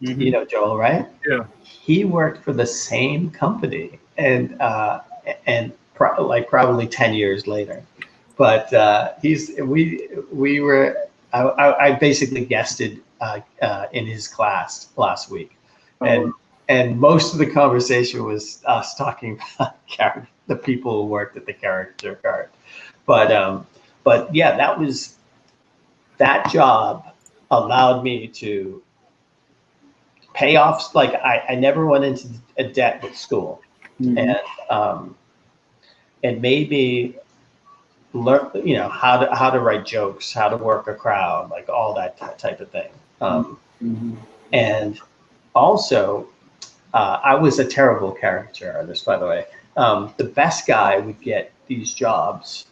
you know Joel, right? Yeah. He worked for the same company, and probably 10 years later. But I basically guested in his class last week, and most of the conversation was us talking about the people who worked at the caricature card. But yeah, that job allowed me to pay off. Like I never went into a debt with school, and made me learn, how to write jokes, how to work a crowd, like all that type of thing. And also, I was a terrible caricature artist, by the way. The best guy would get these jobs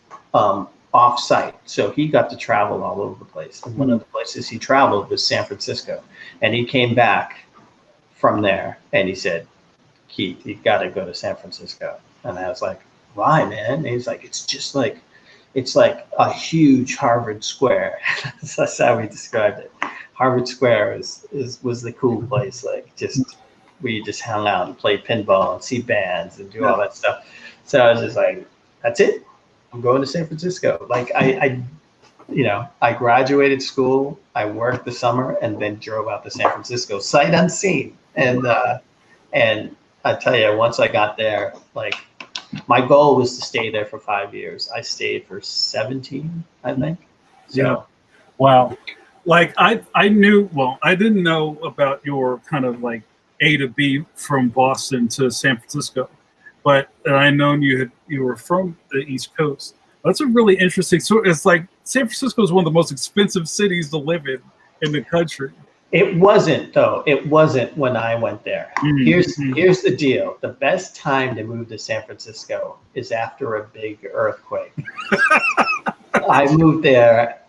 off site. So he got to travel all over the place. And one of the places he traveled was San Francisco. And he came back from there and he said, Keith, you got to go to San Francisco. And I was like, why, man? And he's like, it's like a huge Harvard Square. That's how we described it. Harvard Square was the cool place. Like where you just hung out and played pinball and see bands and do all that stuff. So I was just like, that's it. I'm going to San Francisco. Like I graduated school, I worked the summer, and then drove out to San Francisco, sight unseen. And I tell you, once I got there, like my goal was to stay there for 5 years. I stayed for 17, I think. So. Yeah. Wow. Like I didn't know about your kind of like A to B from Boston to San Francisco, but I known you were from the East Coast. That's a really interesting. So it's like San Francisco is one of the most expensive cities to live in the country. It wasn't though. It wasn't when I went there. Here's the deal. The best time to move to San Francisco is after a big earthquake. I moved there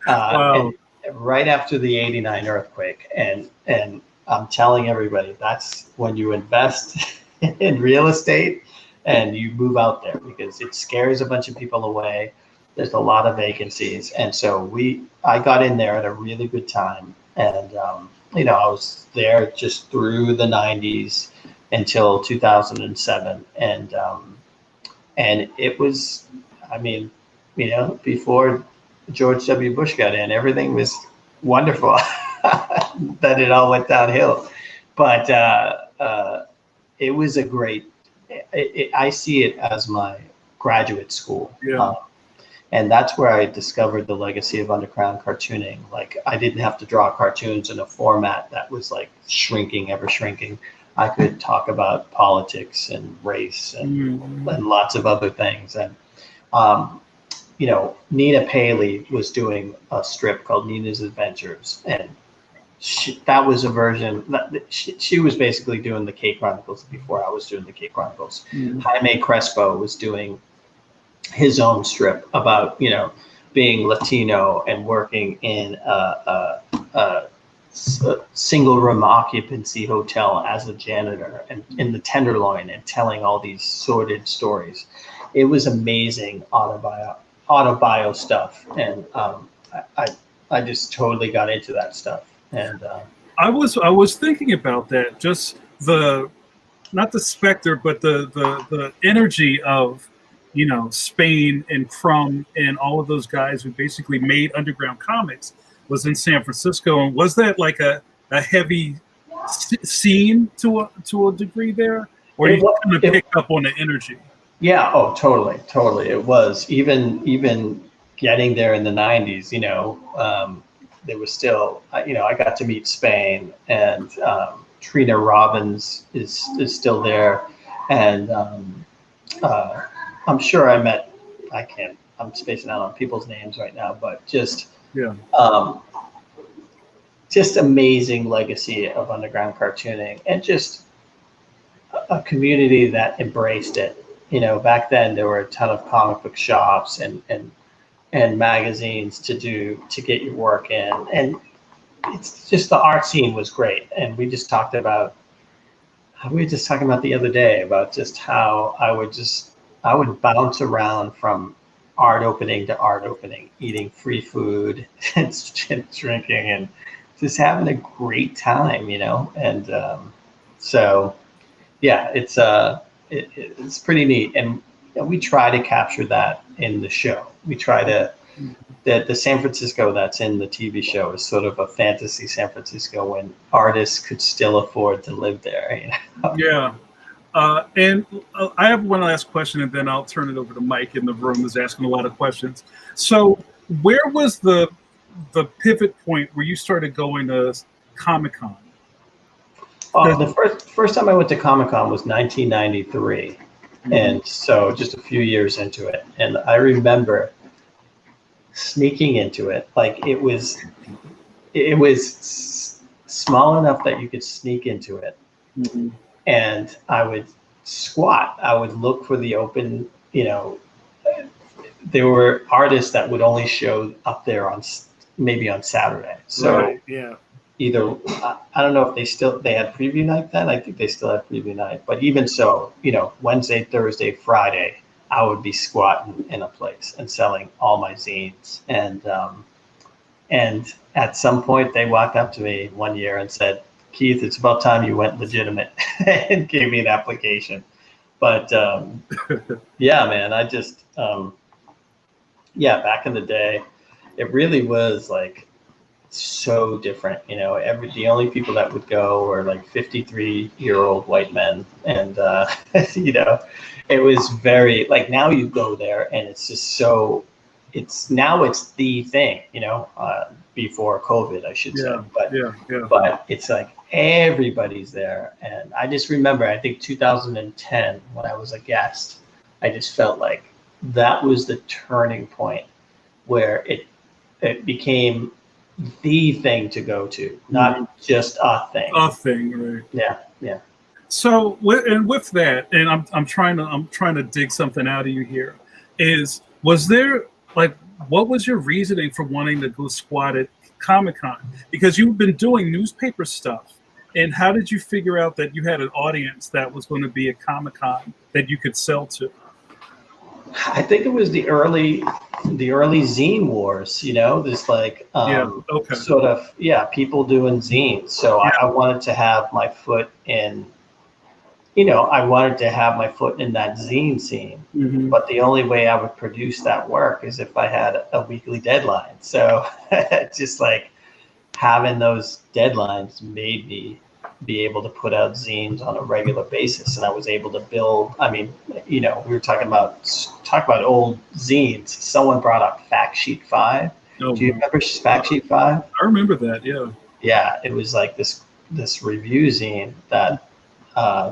right after the '89 earthquake, and I'm telling everybody that's when you invest in real estate and you move out there, because it scares a bunch of people away. There's a lot of vacancies, and so I got in there at a really good time, and I was there just through the 90s until 2007, and it was, before George W. Bush got in, everything was wonderful. Then it all went downhill, but it was a great. I see it as my graduate school. Yeah. And that's where I discovered the legacy of underground cartooning. Like, I didn't have to draw cartoons in a format that was like shrinking, ever shrinking. I could talk about politics and race and lots of other things. And Nina Paley was doing a strip called Nina's Adventures, and that was a version that she was basically doing the K Chronicles before I was doing the K Chronicles. Mm-hmm. Jaime Crespo was doing his own strip about being Latino and working in a single room occupancy hotel as a janitor and in the Tenderloin and telling all these sordid stories. It was amazing autobio stuff, and I just totally got into that stuff. And I was thinking about that, just not the specter, but the energy of Spain and Crumb and all of those guys who basically made underground comics was in San Francisco. And was that like a heavy scene to a degree there, or did you kind of pick up on the energy? Yeah. Oh, totally. It was even getting there in the 90s. There was still, I got to meet Spain, and Trina Robbins is still there, and I'm sure I'm spacing out on people's names right now, but just amazing legacy of underground cartooning, and just a community that embraced it. Back then there were a ton of comic book shops and magazines to get your work in, and it's just, the art scene was great. And we were just talking about the other day about just how I would bounce around from art opening to art opening, eating free food and drinking and just having a great time, and so yeah, it's pretty neat. And we try to capture that in the show. We try to, the San Francisco that's in the TV show is sort of a fantasy San Francisco when artists could still afford to live there. Yeah. And I have one last question, and then I'll turn it over to Mike in the room who's asking a lot of questions. So where was the pivot point where you started going to Comic-Con? The first time I went to Comic-Con was 1993. Mm-hmm. And so just a few years into it. And I remember sneaking into it. Like it was small enough that you could sneak into it. Mm-hmm. And I would squat. I would look for the open, there were artists that would only show up there maybe on Saturday. So right, yeah. Either, I don't know if they had preview night then. I think they still had preview night. But even so, Wednesday, Thursday, Friday, I would be squatting in a place and selling all my zines. And at some point, they walked up to me one year and said, "Keith, it's about time you went legitimate," and gave me an application. But yeah, man, I just, back in the day, it really was like so different. The only people that would go were like 53-year-old white men. And, it was very, like, now you go there and it's just so, it's the thing, before COVID, I should say. But it's like everybody's there. And I just remember, I think 2010, when I was a guest, I just felt like that was the turning point where it became the thing to go to, not just a thing. A thing, right? Yeah. So, with that, and I'm trying to dig something out of you here. Was there, like, what was your reasoning for wanting to go squat at Comic-Con? Because you've been doing newspaper stuff, and how did you figure out that you had an audience that was going to be at Comic-Con that you could sell to? I think it was the early zine wars, there's like sort of people doing zines. So I wanted to have my foot in, that zine scene. Mm-hmm. But the only way I would produce that work is if I had a weekly deadline. So just like having those deadlines made me be able to put out zines on a regular basis, and I was able to build. I mean, we were talking about old zines. Someone brought up Fact Sheet 5. Oh, do you remember Fact Sheet 5? I remember that. Yeah. Yeah, it was like this review zine that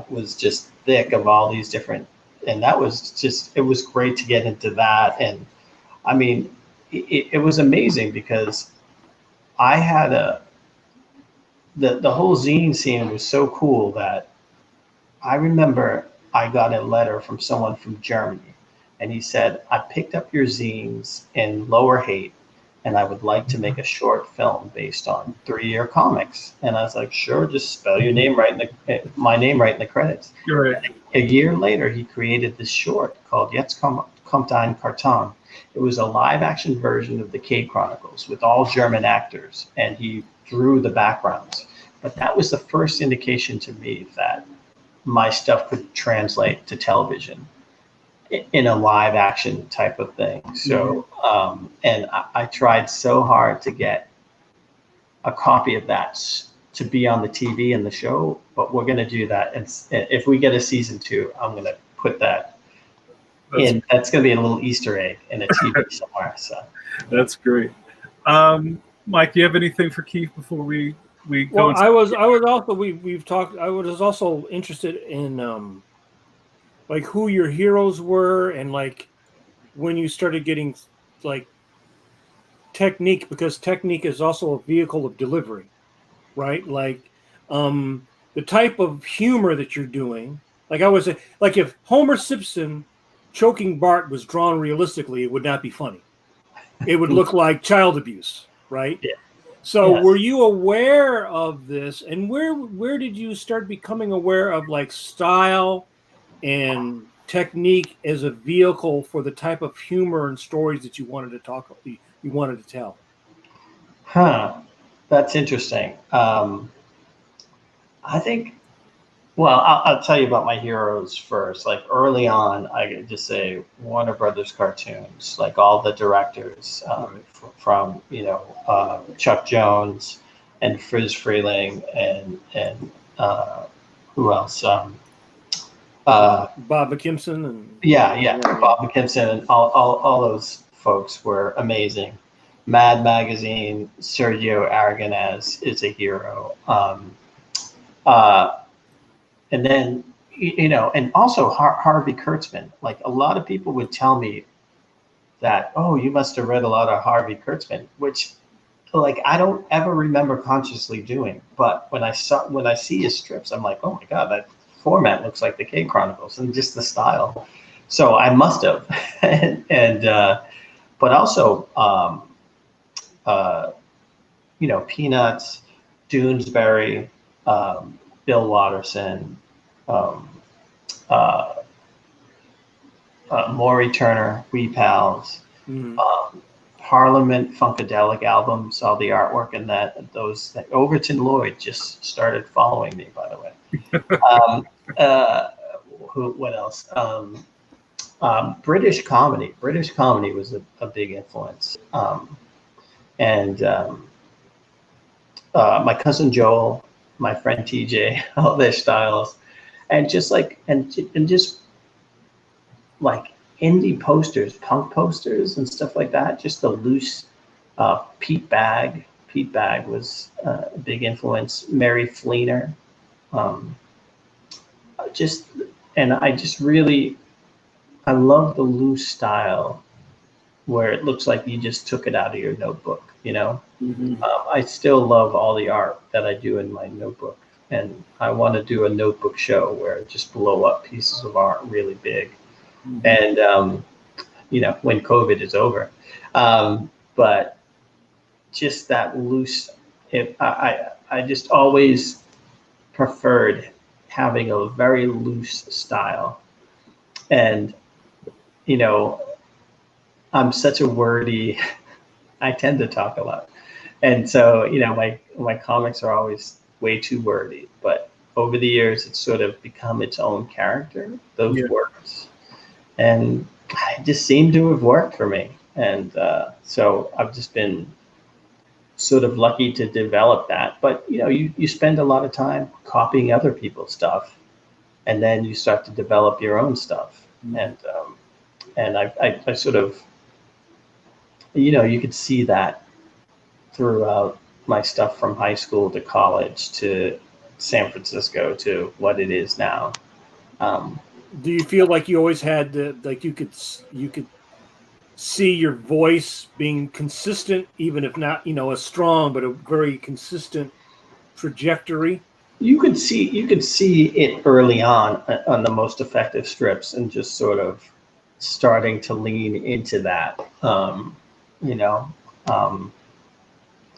was just thick of all these different, and that was just, it was great to get into that. And I mean, it was amazing because I had the whole zine scene was so cool that I remember I got a letter from someone from Germany, and he said, I picked up your zines in Lower Haight, and I would like to make a short film based on 3-year comics. And I was like, sure, just spell your name right in my name right in the credits. You're right. A year later, he created this short called Jetzt kommt ein Cartoon. It was a live action version of the Cave Chronicles with all German actors, and he drew the backgrounds. But that was the first indication to me that my stuff could translate to television in a live action type of thing. So, and I tried so hard to get a copy of that to be on the TV and the show, but we're going to do that. And if we get a season 2, I'm going to put that in. That's going to be a little Easter egg in a TV somewhere. So that's great. Mike, do you have anything for Keith before we go? Well, I was also we've talked. I was also interested in like who your heroes were, and like when you started getting like technique, because technique is also a vehicle of delivery, right? Like the type of humor that you're doing. Like I was like, if Homer Simpson choking Bart was drawn realistically, it would not be funny. It would look like child abuse, right? Yeah. So yes. Were you aware of this, and where did you start becoming aware of like style and technique as a vehicle for the type of humor and stories that you wanted to tell? That's interesting. I think, well, I'll tell you about my heroes first. Like early on, I could just say Warner Brothers cartoons, like all the directors from, Chuck Jones and Friz Freleng and who else? Bob McKimson and Bob McKimson and all those folks were amazing. Mad Magazine, Sergio Aragonés is a hero. And then, and also Harvey Kurtzman. Like a lot of people would tell me that, oh, you must have read a lot of Harvey Kurtzman, which like I don't ever remember consciously doing. But when I see his strips, I'm like, oh my God, that format looks like the Cave Chronicles and just the style. So I must have. But also, Peanuts, Doonesbury, Bill Watterson, Maury Turner, We Pals, Parliament Funkadelic albums, all the artwork in those. Overton Lloyd just started following me, by the way. What else? British comedy. British comedy was a big influence. My cousin Joel, my friend TJ, all their styles, and just like indie posters, punk posters, and stuff like that. Just the loose Pete Bag. Pete Bag was a big influence. Mary Fleener, I love the loose style where it looks like you just took it out of your notebook. I still love all the art that I do in my notebook, and I want to do a notebook show where I just blow up pieces of art really big. And when COVID is over, but just that loose. I just always preferred having a very loose style, and I'm such a wordy. I tend to talk a lot, and so my comics are always way too wordy. But over the years, it's sort of become its own character. Those words, and it just seemed to have worked for me. And so I've just been sort of lucky to develop that. But you spend a lot of time copying other people's stuff, and then you start to develop your own stuff. And I sort of, you could see that throughout my stuff from high school to college to San Francisco to what it is now. Do you feel like you always had you could see your voice being consistent, even if not, a strong, but a very consistent trajectory. You could see it early on the most effective strips, and just sort of starting to lean into that.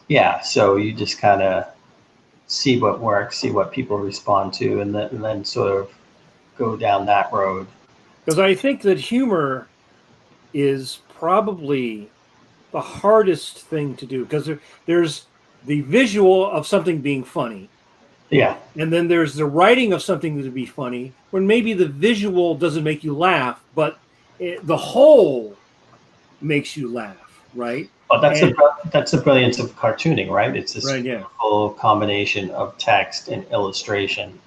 Yeah. So you just kind of see what works, see what people respond to, and then sort of go down that road. Because I think that humor is probably the hardest thing to do, because there's the visual of something being funny. Yeah. And then there's the writing of something to be funny, when maybe the visual doesn't make you laugh, but the whole makes you laugh, right? Well, that's the brilliance of cartooning, right? It's this full combination of text and illustration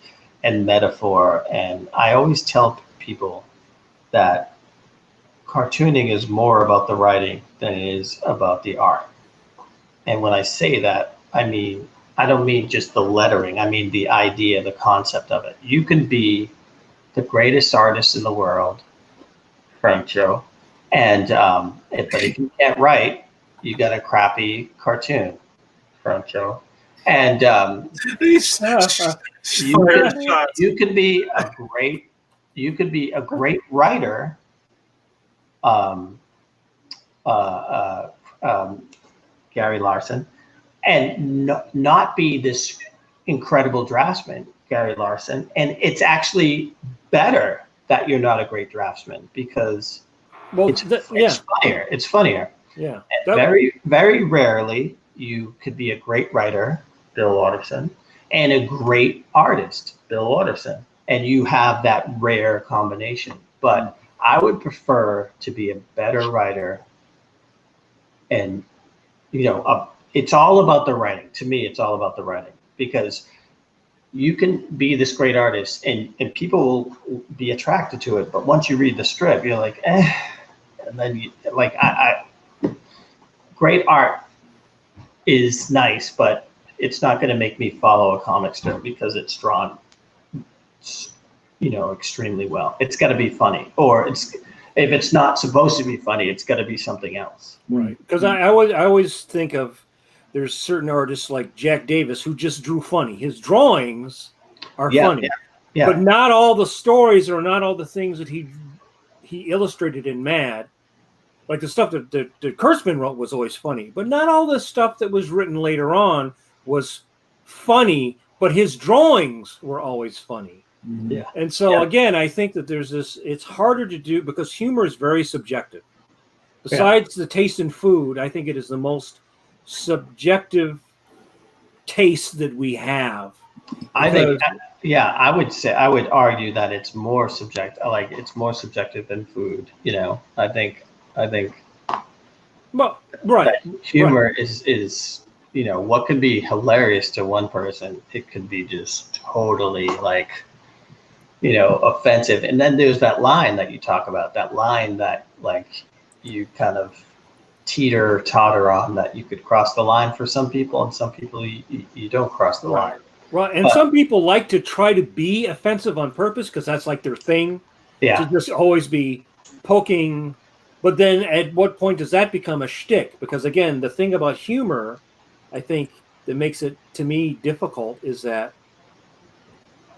and metaphor. And I always tell people that cartooning is more about the writing than it is about the art. And when I say that, I don't mean just the lettering. I mean the idea, the concept of it. You can be the greatest artist in the world, Franco, but if you can't write, you got a crappy cartoon, Franco. And you could be a great writer. Gary Larson, and not be this incredible draftsman, Gary Larson. And it's actually better that you're not a great draftsman, because it's funnier. It's funnier. Yeah. Very, very rarely you could be a great writer, Bill Watterson, and a great artist, Bill Watterson, and you have that rare combination. But I would prefer to be a better writer, and it's all about the writing. To me, it's all about the writing, because you can be this great artist and people will be attracted to it. But once you read the strip, you're like, eh. And then great art is nice, but it's not going to make me follow a comic strip because it's drawn, extremely well. It's got to be funny, or if it's not supposed to be funny, it's got to be something else. Right. Because I always think of, there's certain artists like Jack Davis who just drew funny. His drawings are funny, but not all the stories or not all the things that he illustrated in Mad. Like the stuff that Kurtzman wrote was always funny, but not all the stuff that was written later on was funny, but his drawings were always funny. Yeah. And so again, I think that there's this, it's harder to do because humor is very subjective. Besides the taste in food, I think it is the most subjective taste that we have. I would argue that it's more subjective. It's more subjective than food. I think. Well, right. Humor is what could be hilarious to one person, it could be just totally offensive. And then there's that line that you talk about. That line that you kind of totter on, that you could cross the line for some people, and some people you don't cross the line. Right, and some people like to try to be offensive on purpose because that's like their thing. Yeah. To just always be poking. But then at what point does that become a shtick? Because again, the thing about humor, I think, that makes it, to me, difficult is that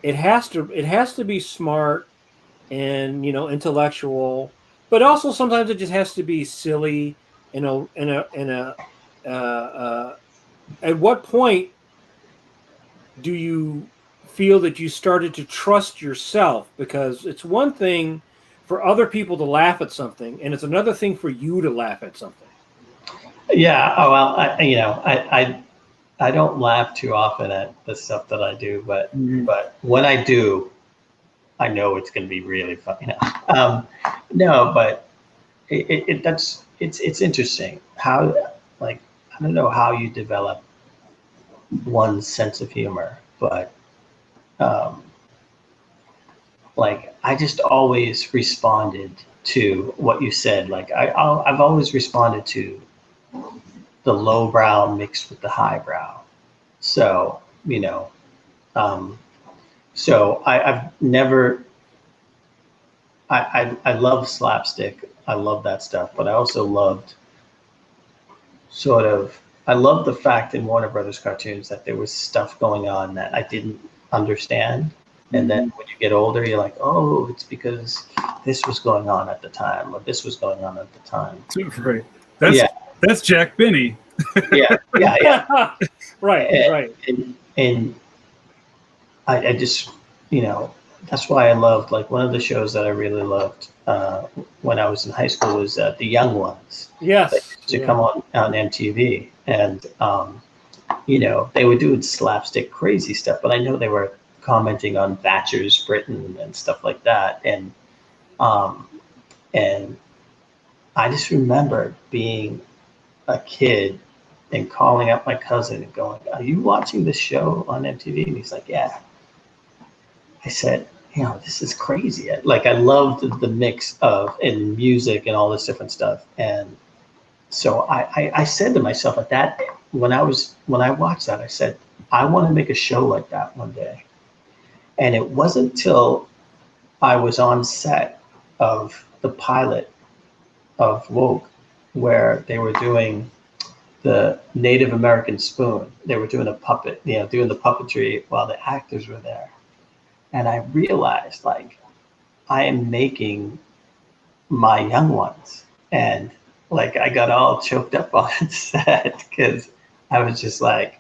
it has to be smart and intellectual, but also sometimes it just has to be silly. At what point do you feel that you started to trust yourself? Because it's one thing for other people to laugh at something, and it's another thing for you to laugh at something. Yeah. Oh, well, I don't laugh too often at the stuff that I do, but when I do, I know it's going to be really funny. No, but it's interesting how, I don't know how you develop one's sense of humor, but I just always responded to what you said. I've always responded to the lowbrow mixed with the highbrow. So so I've never. I love slapstick. I loved that stuff, but I also loved I loved the fact in Warner Brothers cartoons that there was stuff going on that I didn't understand. And then when you get older, you're like, oh, it's because this was going on at the time, or this was going on at the time. Right. That's Jack Benny. Yeah. Right. And I just, that's why I loved, like, one of the shows that I really loved when I was in high school was The Young Ones. Yes. That used to come on MTV. And, they were doing slapstick crazy stuff, but I know they were commenting on Thatcher's Britain and stuff like that. And I just remember being a kid and calling up my cousin and going, are you watching this show on MTV? And he's like, yeah. I said, this is crazy. Like, I loved the mix of in music and all this different stuff. And so I said to myself at that, when I watched that, I said, I want to make a show like that one day. And it wasn't till I was on set of the pilot of Woke, where they were doing the Native American spoon. They were doing a puppet, doing the puppetry while the actors were there. And I realized, like, I am making my young ones. And, like, I got all choked up on set because I was just like,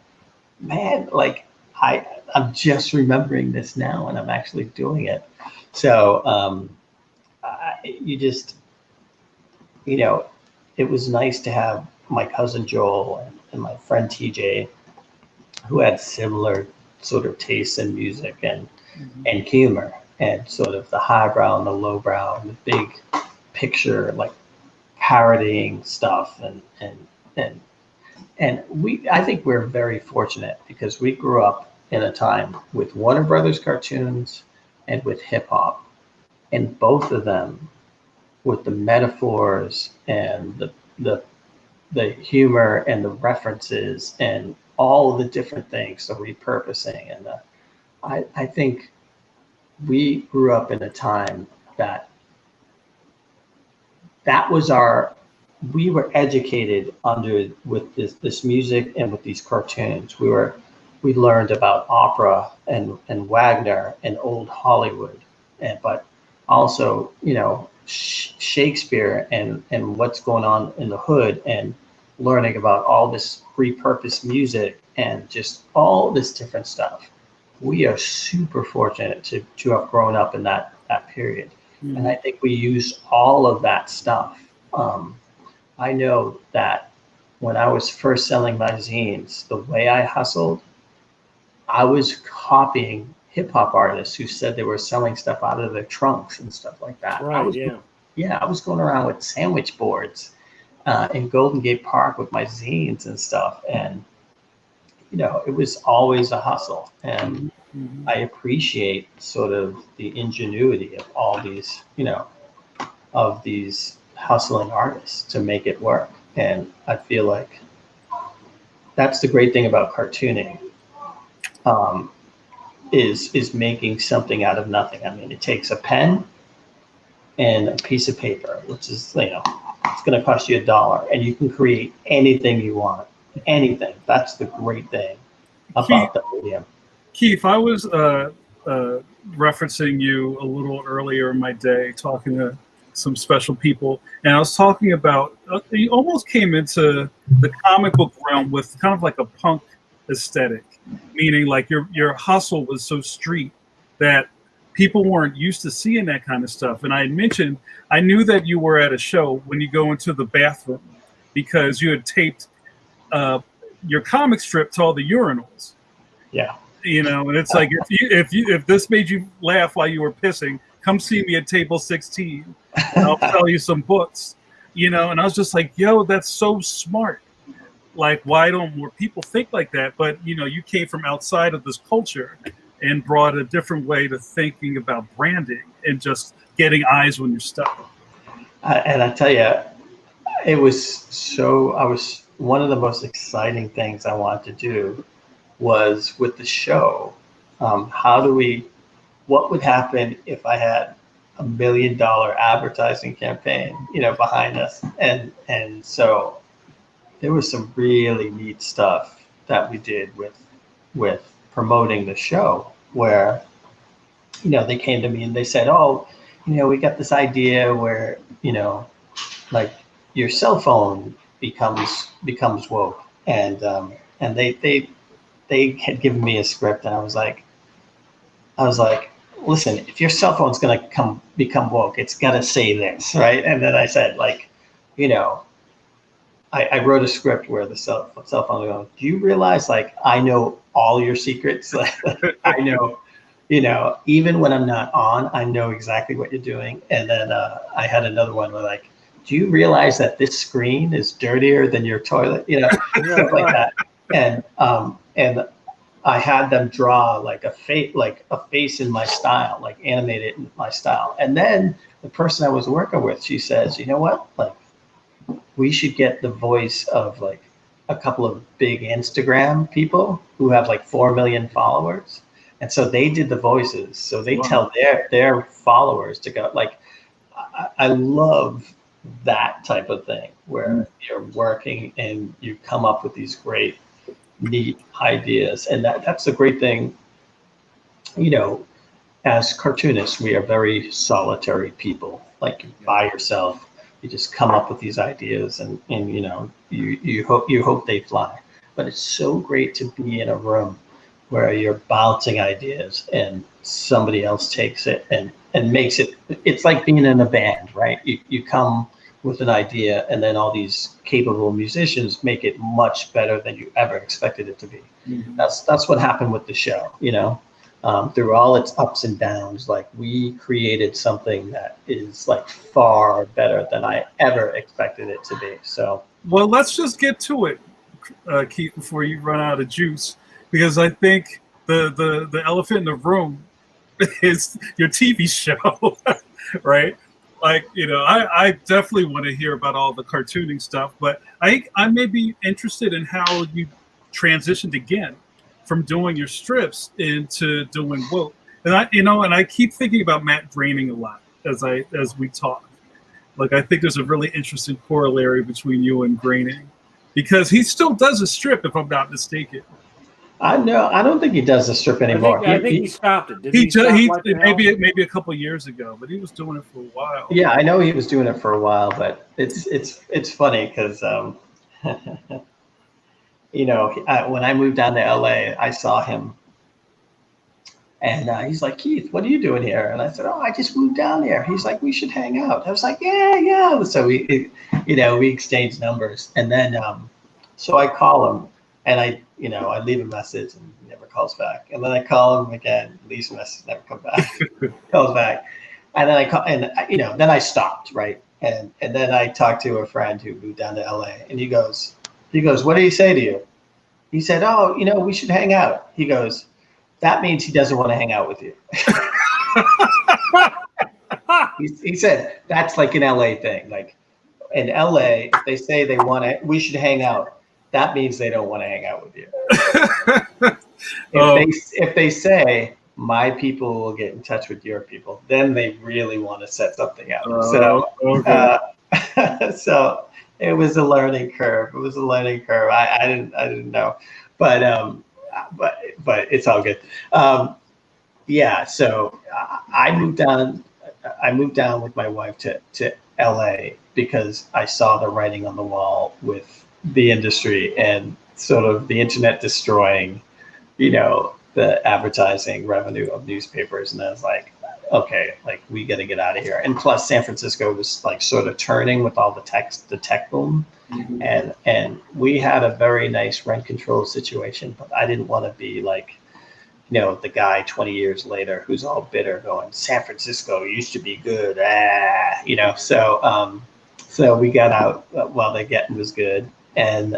man, like, I'm just remembering this now and I'm actually doing it. So it was nice to have my cousin Joel and my friend TJ, who had similar sort of tastes in music and humor, and sort of the highbrow and the lowbrow and the big picture, like parodying stuff. And I think we're very fortunate because we grew up in a time with Warner Brothers cartoons and with hip hop, and both of them with the metaphors and the humor and the references and all the different things, the repurposing. And I think we grew up in a time that was we were educated with this music and with these cartoons. We learned about opera and Wagner and old Hollywood, but also, Shakespeare and what's going on in the hood, and learning about all this repurposed music and just all this different stuff. We are super fortunate to have grown up in that period. Mm-hmm. And I think we use all of that stuff. I know that when I was first selling my zines, the way I hustled, I was copying hip hop artists who said they were selling stuff out of their trunks and stuff like that. Right, I was going around with sandwich boards in Golden Gate Park with my zines and stuff. And, it was always a hustle. And I appreciate sort of the ingenuity of all these, of these hustling artists to make it work. And I feel like that's the great thing about cartooning. Is making something out of nothing. I mean, it takes a pen and a piece of paper, which is, it's going to cost you $1, and you can create anything you want. Anything. That's the great thing about the medium. Keith, I was referencing you a little earlier in my day, talking to some special people, and I was talking about you almost came into the comic book realm with kind of like a punk aesthetic, meaning like your hustle was so street that people weren't used to seeing that kind of stuff. And I had mentioned, I knew that you were at a show when you go into the bathroom because you had taped your comic strip to all the urinals. Yeah. And it's like, if this made you laugh while you were pissing, come see me at table 16 and I'll sell you some books, and I was just like, yo, that's so smart. Like, why don't more people think like that? But, you came from outside of this culture and brought a different way to thinking about branding and just getting eyes on your stuff. And I tell you, one of the most exciting things I wanted to do was with the show. What would happen if I had $1 million advertising campaign, behind us. And so there was some really neat stuff that we did with promoting the show where, they came to me and they said, oh, we got this idea where, like your cell phone becomes woke. And they had given me a script, and I was like, listen, if your cell phone's going to become woke, it's got to say this, right? And then I said, like, I wrote a script where the cell phone was going, do you realize, like, I know all your secrets? Like, I know, even when I'm not on, I know exactly what you're doing. And then I had another one where, like, do you realize that this screen is dirtier than your toilet? Stuff like that. And I had them draw like a face in my style, like animate it in my style. And then the person I was working with, she says, you know what? Like, we should get the voice of like a couple of big Instagram people who have like 4 million followers. And so they did the voices. So they tell their followers to go. Like, I love that type of thing where you're working and you come up with these great, neat ideas. And that's a great thing. As cartoonists, we are very solitary people. Like, by yourself, you just come up with these ideas and you hope they fly. But it's so great to be in a room where you're bouncing ideas and somebody else takes it and makes it. It's like being in a band, right? You come with an idea, and then all these capable musicians make it much better than you ever expected it to be. Mm-hmm. That's what happened with the show, through all its ups and downs. Like, we created something that is like far better than I ever expected it to be. So, well, let's just get to it, Keith, before you run out of juice, because I think the elephant in the room is your TV show, right? Like, I definitely want to hear about all the cartooning stuff, but I may be interested in how you transitioned again from doing your strips into doing woke. And I keep thinking about Matt Groening a lot as we talk. Like, I think there's a really interesting corollary between you and Groening, because he still does a strip, if I'm not mistaken. I don't think he does the strip anymore. I think he stopped it. Maybe a couple of years ago, but he was doing it for a while. Yeah, I know he was doing it for a while, but it's funny because when I moved down to LA, I saw him, and he's like, Keith, what are you doing here? And I said, oh, I just moved down there. He's like, we should hang out. I was like, yeah. So we exchanged numbers, and then so I call him, and I leave a message, and he never calls back. And then I call him again, leaves a message, never come back. Calls back, and then I call, and then I stopped, right? And then I talked to a friend who moved down to LA, and he goes, what did he say to you? He said, oh, we should hang out. He goes, that means he doesn't want to hang out with you. he said, that's like an LA thing. Like, in LA, if they say we should hang out, that means they don't want to hang out with you. If they say, my people will get in touch with your people, then they really want to set something up. So it was a learning curve. I didn't know, but it's all good. So I moved down with my wife to LA because I saw the writing on the wall with the industry and sort of the internet destroying, the advertising revenue of newspapers. And I was like, okay, like, we got to get out of here. And plus, San Francisco was like sort of turning with all the tech boom. Mm-hmm. And we had a very nice rent control situation, but I didn't want to be like, the guy 20 years later who's all bitter going, San Francisco used to be good. So we got out while the getting was good. And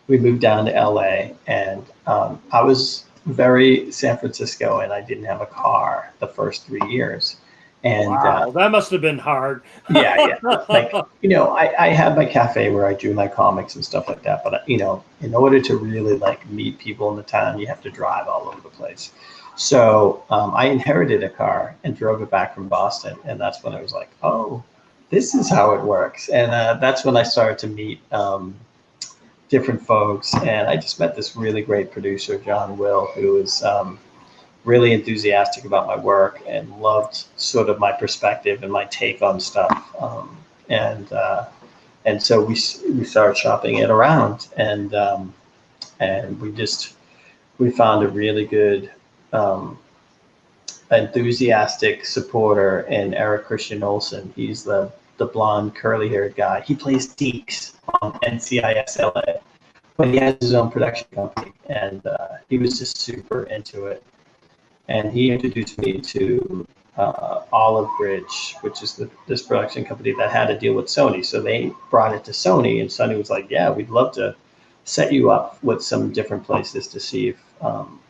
we moved down to LA, and I was very San Francisco, and I didn't have a car the first 3 years. And wow, that must have been hard. Yeah. Like, I have my cafe where I do my comics and stuff like that. But, in order to really like meet people in the town, you have to drive all over the place. So I inherited a car and drove it back from Boston, and that's when I was like, oh, this is how it works. And that's when I started to meet different folks, and I just met this really great producer, John Will, who was really enthusiastic about my work and loved sort of my perspective and my take on stuff. And so we started shopping it around, and we found a really good enthusiastic supporter in Eric Christian Olsen. He's the blonde curly haired guy. He plays Deeks on NCIS LA, but he has his own production company, and he was just super into it. And he introduced me to Olive Bridge, which is this production company that had a deal with Sony. So they brought it to Sony, and Sony was like, yeah, we'd love to set you up with some different places to see if,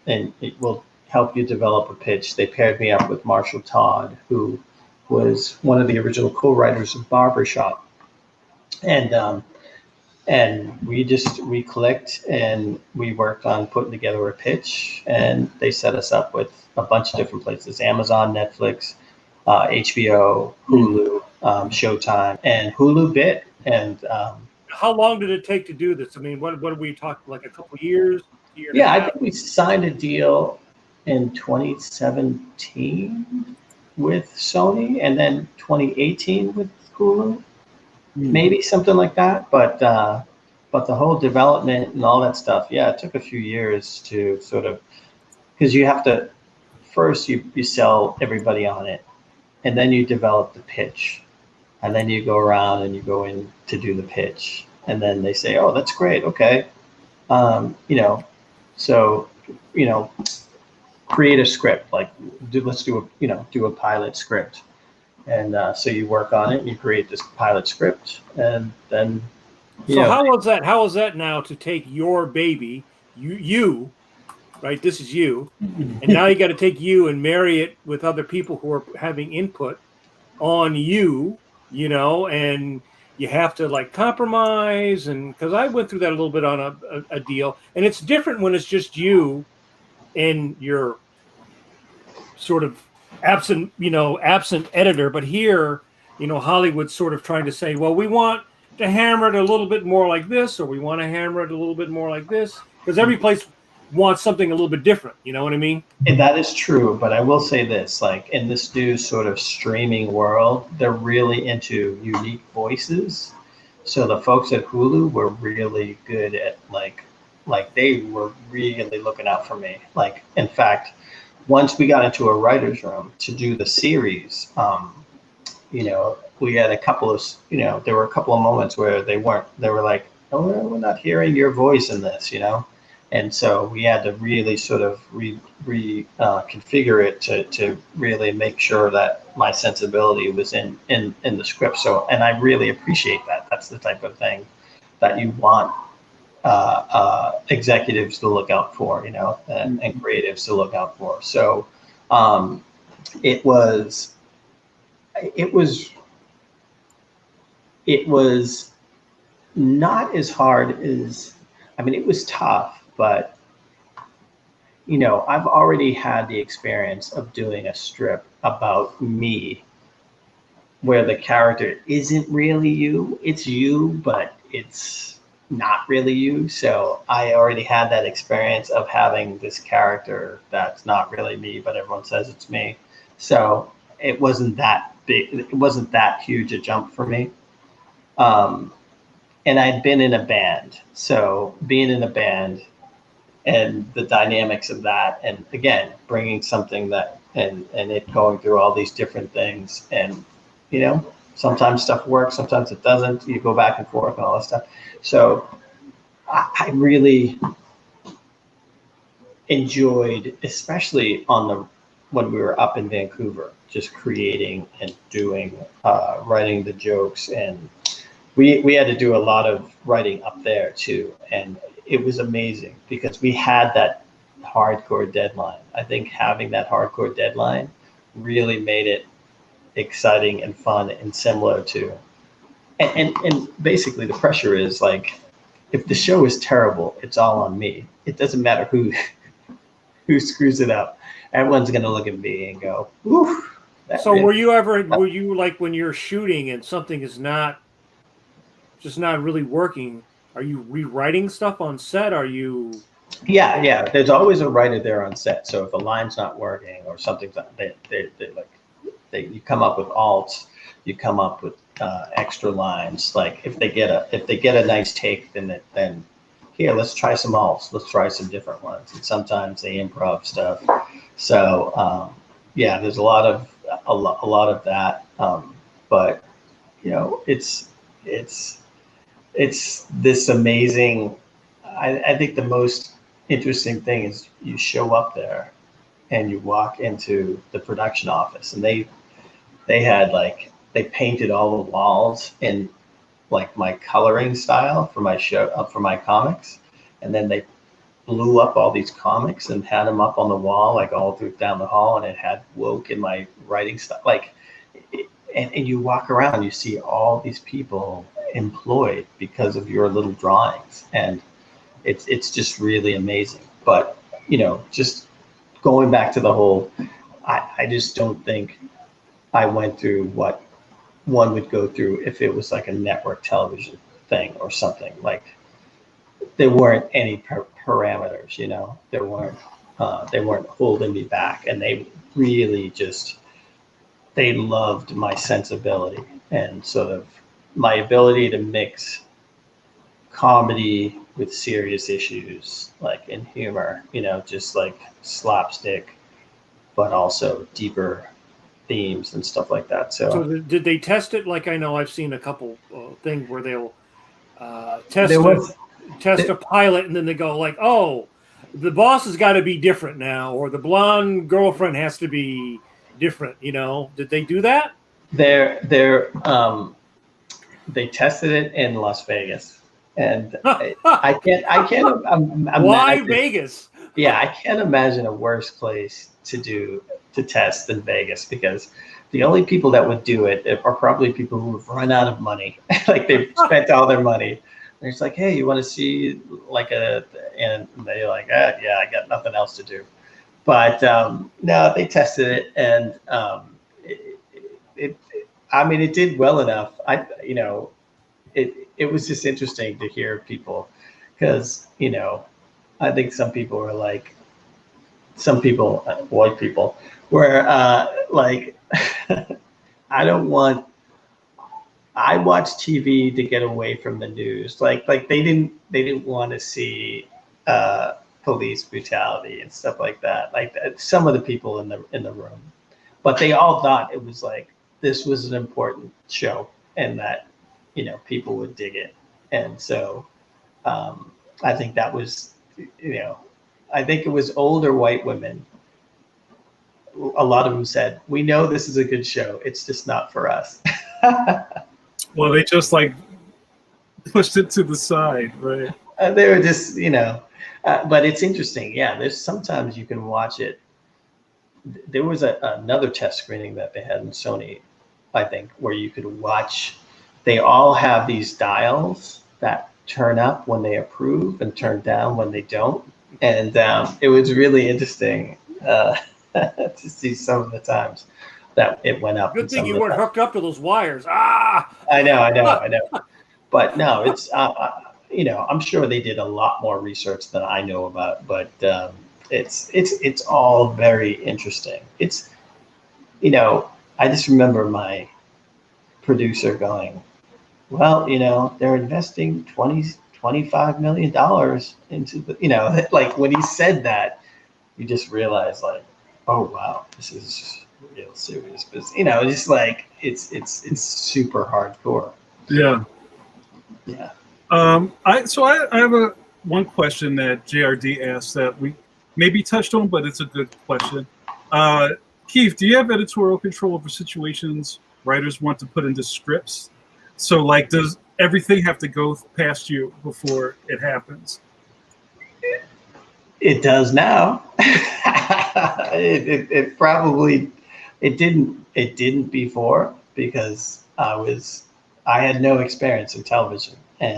and it will help you develop a pitch. They paired me up with Marshall Todd, who was one of the original co-writers of Barbershop. And we clicked, and we worked on putting together a pitch, and they set us up with a bunch of different places: Amazon, Netflix, HBO, Hulu, Showtime, and Hulu bit. And how long did it take to do this? I mean, what are we talking, like a couple years? I think we signed a deal in 2017 with Sony, and then 2018 with Hulu. Maybe something like that, but the whole development and all that stuff, it took a few years to sort of, because you have to, first you sell everybody on it, and then you develop the pitch, and then you go around and you go in to do the pitch, and then they say, oh, that's great, okay, create a script, like let's do a pilot script. And so you work on it, and you create this pilot script, and then. How is that now to take your baby, you, right? This is you, and now you got to take you and marry it with other people who are having input on you, and you have to like compromise, and because I went through that a little bit on a deal, and it's different when it's just you and your sort of absent editor, but here, Hollywood's sort of trying to say, well, we want to hammer it a little bit more like this, or we want to hammer it a little bit more like this, because every place wants something a little bit different. You know what I mean? And that is true, but I will say this, like in this new sort of streaming world, they're really into unique voices. So the folks at Hulu were really good at like they were really looking out for me. Like, in fact, once we got into a writer's room to do the series, we had a couple of, there were a couple of moments where they were like, oh, we're not hearing your voice in this, And so we had to really sort of configure it to really make sure that my sensibility was in the script. So, and I really appreciate that. That's the type of thing that you want executives to look out for, and creatives to look out for. So it was not as hard as, it was tough, but I've already had the experience of doing a strip about me where the character isn't really you. It's you, but it's not really you. So I already had that experience of having this character that's not really me, but everyone says it's me. So it wasn't that big. It wasn't that huge a jump for me. And I'd been in a band. So being in a band and the dynamics of that, and again, bringing something that, and it going through all these different things, and, sometimes stuff works, sometimes it doesn't. You go back and forth and all that stuff. So I really enjoyed, especially when we were up in Vancouver, just creating and doing, writing the jokes. And we had to do a lot of writing up there too. And it was amazing because we had that hardcore deadline. I think having that hardcore deadline really made it exciting and fun and similar to, and basically the pressure is like, if the show is terrible, it's all on me. It doesn't matter who screws it up. everyone's gonna look at me and go, "Oof." So were you like when you're shooting and something is just not really working? Are you rewriting stuff on set? Are you? Yeah. There's always a writer there on set. So if a line's not working or something's not, you come up with alts. You come up with extra lines. Like if they get a nice take, then here, let's try some alts. Let's try some different ones. And sometimes they improv stuff. So yeah, there's a lot of that. But you know, it's this amazing. I think the most interesting thing is you show up there and you walk into the production office, and they painted all the walls in like my coloring style for my show, for my comics, and then they blew up all these comics and had them up on the wall, like all through down the hall, and it had woke in my writing style, like. And you walk around, you see all these people employed because of your little drawings, and it's just really amazing. But you know, just going back to the whole, I just don't think I went through what one would go through if it was like a network television thing or something. Like there weren't any parameters, you know, they weren't holding me back, and they really just. They loved my sensibility and sort of my ability to mix comedy with serious issues, like in humor, you know, just like slapstick, but also deeper themes and stuff like that. So did they test it? Like I know I've seen a couple things where they'll test a pilot, and then they go like, oh, the boss has got to be different now, or the blonde girlfriend has to be different, you know. Did they do that? They tested it in Las Vegas, and I can't why Vegas? Yeah, I can't imagine a worse place to test than Vegas, because the only people that would do it are probably people who have run out of money. Like they've spent all their money. And it's like, hey, you want to see like and they're like, yeah, I got nothing else to do. But no, they tested it, and it did well enough. It was just interesting to hear people, because you know, I think some people were like, white people were like, I watch TV to get away from the news. Like they didn't want to see police brutality and stuff like that. Like some of the people in the room, but they all thought it was like this was an important show, and that, you know, people would dig it. And so I think that was, you know, I think it was older white women. A lot of them said, we know this is a good show, it's just not for us. Well, they just like pushed it to the side, right? They were just, you know, but it's interesting. Yeah, there's sometimes you can watch it. There was another test screening that they had in Sony, I think, where you could watch. They all have these dials that turn up when they approve and turn down when they don't. And it was really interesting to see some of the times that it went up. Good thing you weren't hooked up to those wires. Ah! I know. But no, it's, you know, I'm sure they did a lot more research than I know about, but it's all very interesting. It's, you know, I just remember my producer going, well, you know, they're investing $25 million into the, you know, like when he said that, you just realize like, oh wow, this is real serious business. You know, just like it's super hardcore. Yeah. Yeah. I have one question that JRD asked that we maybe touched on, but it's a good question. Keith, do you have editorial control over situations writers want to put into scripts? So, like, does everything have to go past you before it happens? It does now. It probably didn't before, because I had no experience in television. And,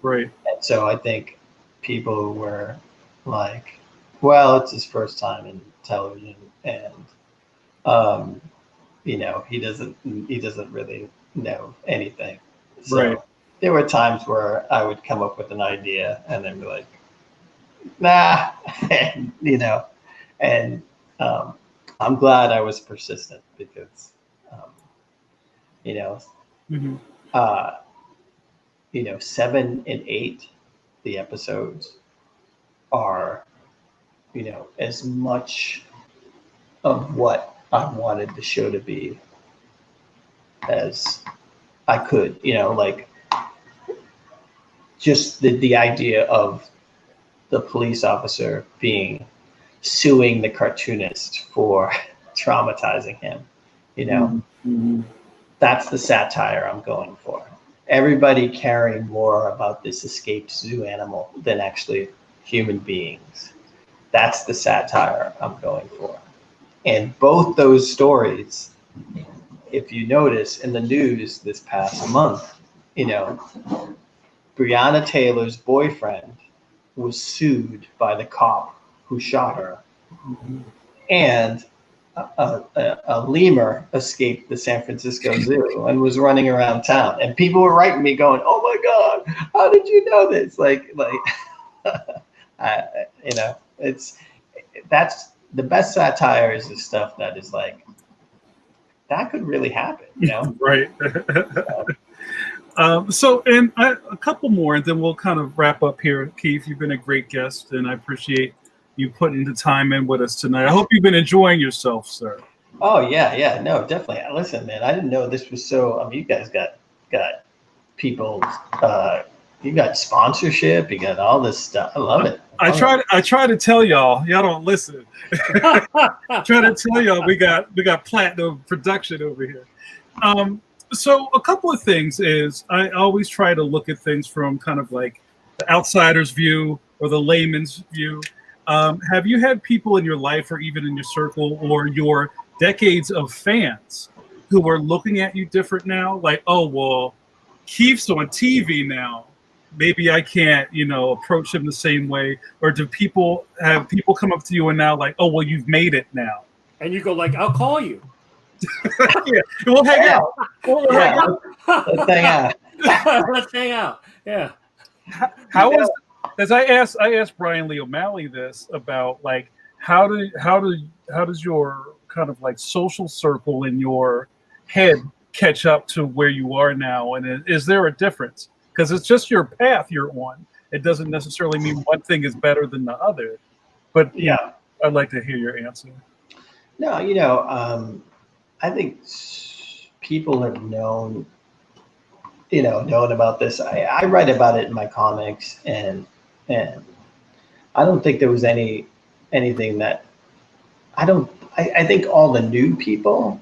right. And so I think people were like, well, it's his first time in television, and you know, he doesn't really know anything. So Right. there were times where I would come up with an idea and then be like, nah, and, you know, and I'm glad I was persistent because, you know, Mm-hmm. you know, 7 and 8, the episodes are, you know, as much of what I wanted the show to be as I could, you know, like just the idea of the police officer suing the cartoonist for traumatizing him, you know, Mm-hmm. that's the satire I'm going for. Everybody caring more about this escaped zoo animal than actually human beings. That's the satire I'm going for. And both those stories, if you notice in the news this past month, you know, Breonna Taylor's boyfriend was sued by the cop who shot her. Mm-hmm. And a lemur escaped the San Francisco Zoo and was running around town. And people were writing me going, "Oh my God, how did you know this?" Like, you know, that's the best satire is the stuff that is like, that could really happen, you know? Right. So, and a couple more, and then we'll kind of wrap up here. Keith, you've been a great guest, and I appreciate you putting the time in with us tonight. I hope you've been enjoying yourself, sir. Oh yeah, no, definitely. Listen, man, I didn't know this was so. I mean, you guys got people. You got sponsorship. You got all this stuff. I love it. I try to tell y'all don't listen. Try to tell y'all we got platinum production over here. So a couple of things is I always try to look at things from kind of like the outsider's view or the layman's view. Have you had people in your life or even in your circle or your decades of fans who are looking at you different now? Like, oh, well, Keith's on TV now. Maybe I can't, you know, approach him the same way. Or do people come up to you and now like, oh, well, you've made it now? And you go like, I'll call you. Yeah, we'll hang out. We'll hang out. Let's hang out. Let's hang out. Yeah. How is? As I asked Brian Lee O'Malley this about like how does your kind of like social circle in your head catch up to where you are now, and is there a difference? Because it's just your path you're on. It doesn't necessarily mean one thing is better than the other. But yeah, I'd like to hear your answer. No, you know, I think people have known about this. I write about it in my comics, and I don't think there was anything that I think all the new people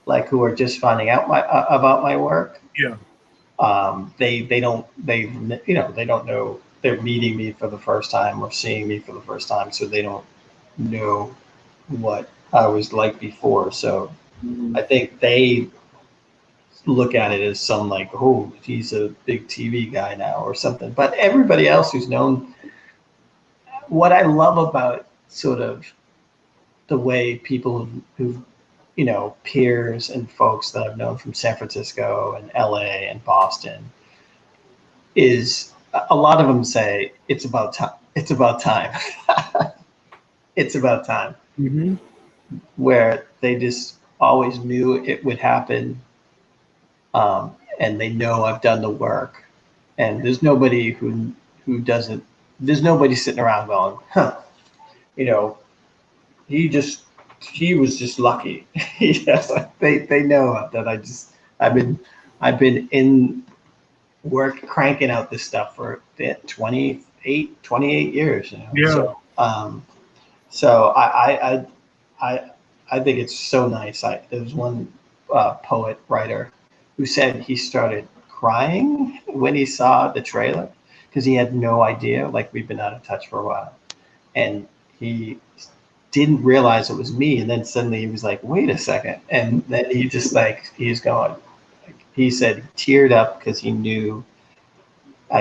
like who are just finding out about my work. Yeah. They don't know, they're meeting me for the first time or seeing me for the first time, so they don't know what I was like before. So I think they look at it as some like, oh, he's a big TV guy now or something. But everybody else who's known, what I love about sort of the way people who've peers and folks that I've known from San Francisco and LA and Boston is a lot of them say it's about time. It's about time. It's about time. Mm-hmm. Where they just always knew it would happen. And they know I've done the work, and there's nobody who doesn't. There's nobody sitting around going, huh? He was just lucky. They know that I've been in work cranking out this stuff for 28 years. Yeah. So I think it's so nice. There was one poet writer who said he started crying when he saw the trailer because he had no idea, like, we've been out of touch for a while, and he didn't realize it was me, and then suddenly he was like, wait a second, and then he just he's going, he said he teared up because he knew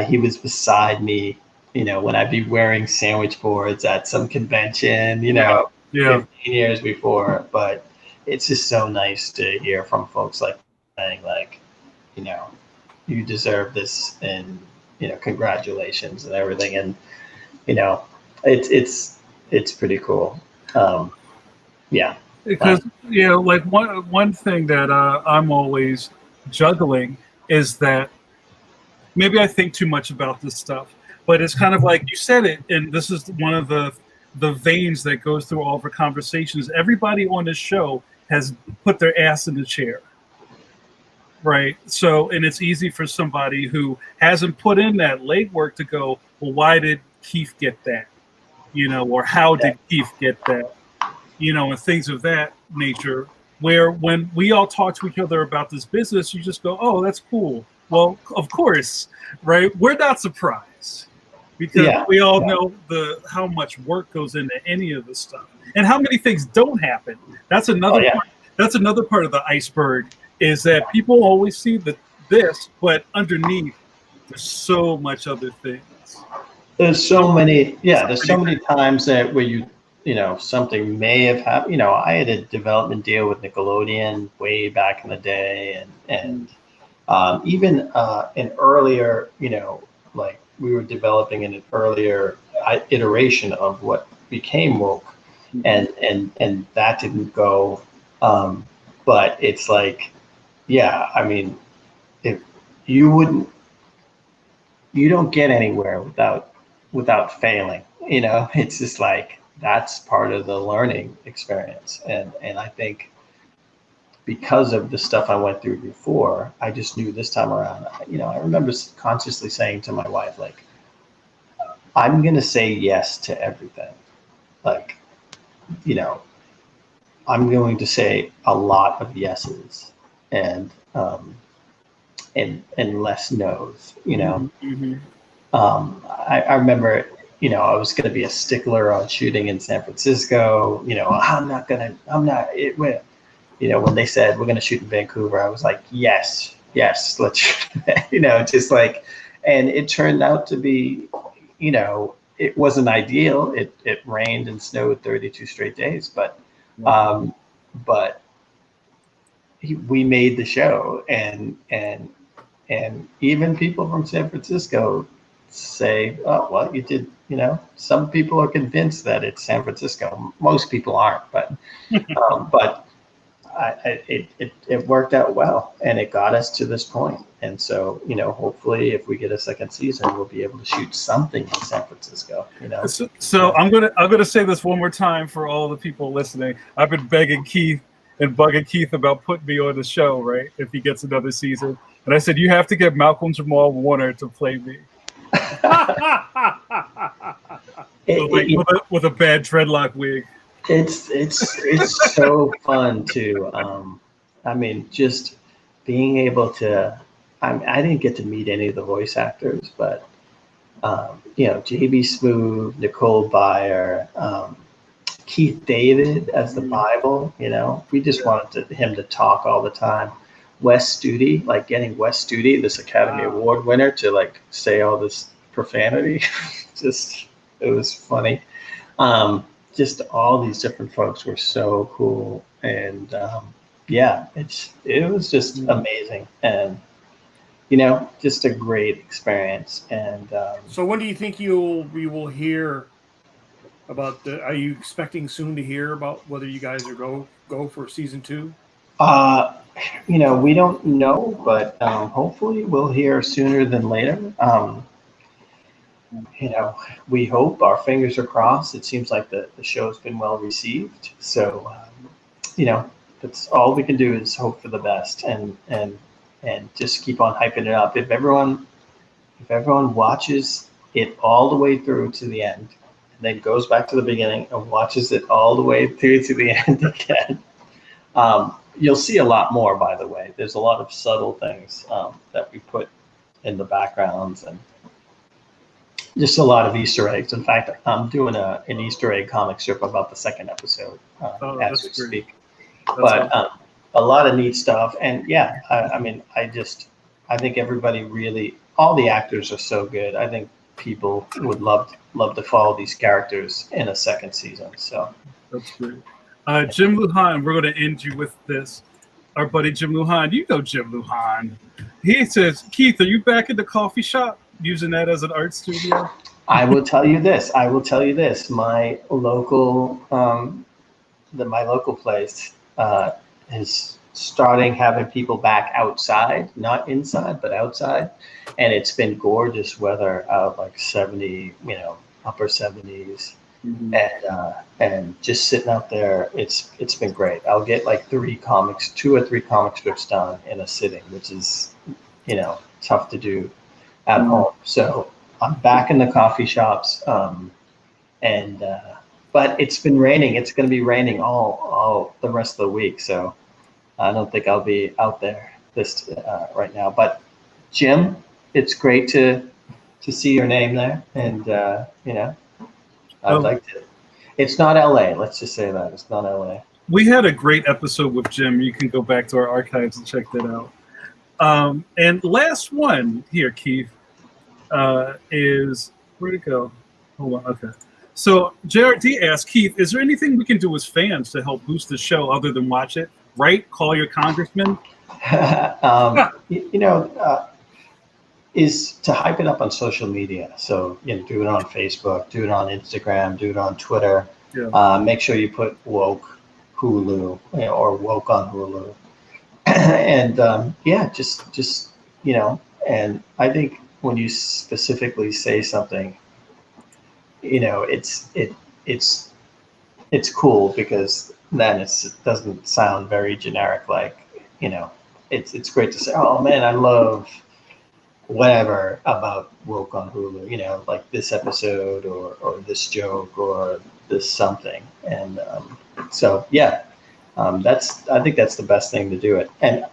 he was beside me when I'd be wearing sandwich boards at some convention, 15 years before. But it's just so nice to hear from folks like saying like, you deserve this, and congratulations and everything, and it's pretty cool. Yeah. Because like one thing that I'm always juggling is that maybe I think too much about this stuff, but it's kind of like you said it, and this is one of the veins that goes through all of our conversations. Everybody on this show has put their ass in the chair, right? So, and it's easy for somebody who hasn't put in that legwork to go, well, why did Keith get that? Or how did Keith get that? And things of that nature, where when we all talk to each other about this business, you just go, oh, that's cool. Well, of course, right? We're not surprised because we all know how much work goes into any of this stuff and how many things don't happen. That's another part. That's another part of the iceberg, is that people always see this, but underneath there's so much other things. There's so many, there's so many times that where something may have happened. I had a development deal with Nickelodeon way back in the day, and even an earlier, like we were developing an earlier iteration of what became woke, and that didn't go. But it's like, I mean, if you don't get anywhere without failing. It's just like, that's part of the learning experience. And I think because of the stuff I went through before, I just knew this time around, I remember consciously saying to my wife, like, I'm going to say yes to everything. Like, I'm going to say a lot of yeses and less no's, I remember, I was going to be a stickler on shooting in San Francisco. When they said we're going to shoot in Vancouver, I was like, yes, let's shoot. Just like, and it turned out to be, it wasn't ideal. It rained and snowed 32 straight days, but we made the show, and even people from San Francisco say, oh, well, you did, some people are convinced that it's San Francisco. Most people aren't, but it worked out well, and it got us to this point. And so, hopefully if we get a second season, we'll be able to shoot something in San Francisco, So I'm gonna say this one more time for all the people listening. I've been begging Keith and bugging Keith about putting me on the show, right? If he gets another season. And I said, you have to get Malcolm Jamal Warner to play me. With a bad dreadlock wig. It's so fun to just being able to. I didn't get to meet any of the voice actors, but JB Smoove, Nicole Byer, Keith David as the Bible. We just wanted him to talk all the time. Wes Studi, like getting Wes Studi, this Academy Award winner, to like say all this profanity. It was funny. Just all these different folks were so cool, and it was just amazing, and just a great experience. And so, when do you think we will hear about are you expecting soon to hear about whether you guys are go for season 2? We don't know, but hopefully we'll hear sooner than later. We hope, our fingers are crossed. It seems like the show's been well received. So, that's all we can do is hope for the best and just keep on hyping it up. If everyone watches it all the way through to the end, and then goes back to the beginning and watches it all the way through to the end again, you'll see a lot more, by the way. There's a lot of subtle things that we put in the backgrounds, and just a lot of Easter eggs. In fact, I'm doing an Easter egg comic strip about the second episode as we speak. But a lot of neat stuff. And I think everybody really, all the actors are so good. I think people would love to follow these characters in a second season. So that's great. Jim Lujan, we're going to end you with this. Our buddy Jim Lujan, you know Jim Lujan. He says, Keith, are you back at the coffee shop using that as an art studio? I will tell you this. My local, my local place is starting having people back outside, not inside, but outside, and it's been gorgeous weather out, like 70, upper 70s, and just sitting out there, it's been great. I'll get like 2 or 3 comic strips done in a sitting, which is, tough to do at home. So I'm back in the coffee shops, but it's been raining. It's going to be raining all the rest of the week, so I don't think I'll be out there this right now. But Jim, it's great to see your name there, and I'd like to. It's not LA. Let's just say that it's not LA. We had a great episode with Jim. You can go back to our archives and check that out. And last one here, Keith, is where'd it go? Hold on. Okay. So JRD asked, Keith, is there anything we can do as fans to help boost the show other than watch it? Right? Call your congressman? Is to hype it up on social media. So, do it on Facebook, do it on Instagram, do it on Twitter. Yeah. Make sure you put woke Hulu or woke on Hulu. And just and I think when you specifically say something, it's cool, because then it doesn't sound very generic. Like, it's great to say, oh man, I love whatever about woke on Hulu, like this episode or this joke or this something. And I think that's the best thing to do it. And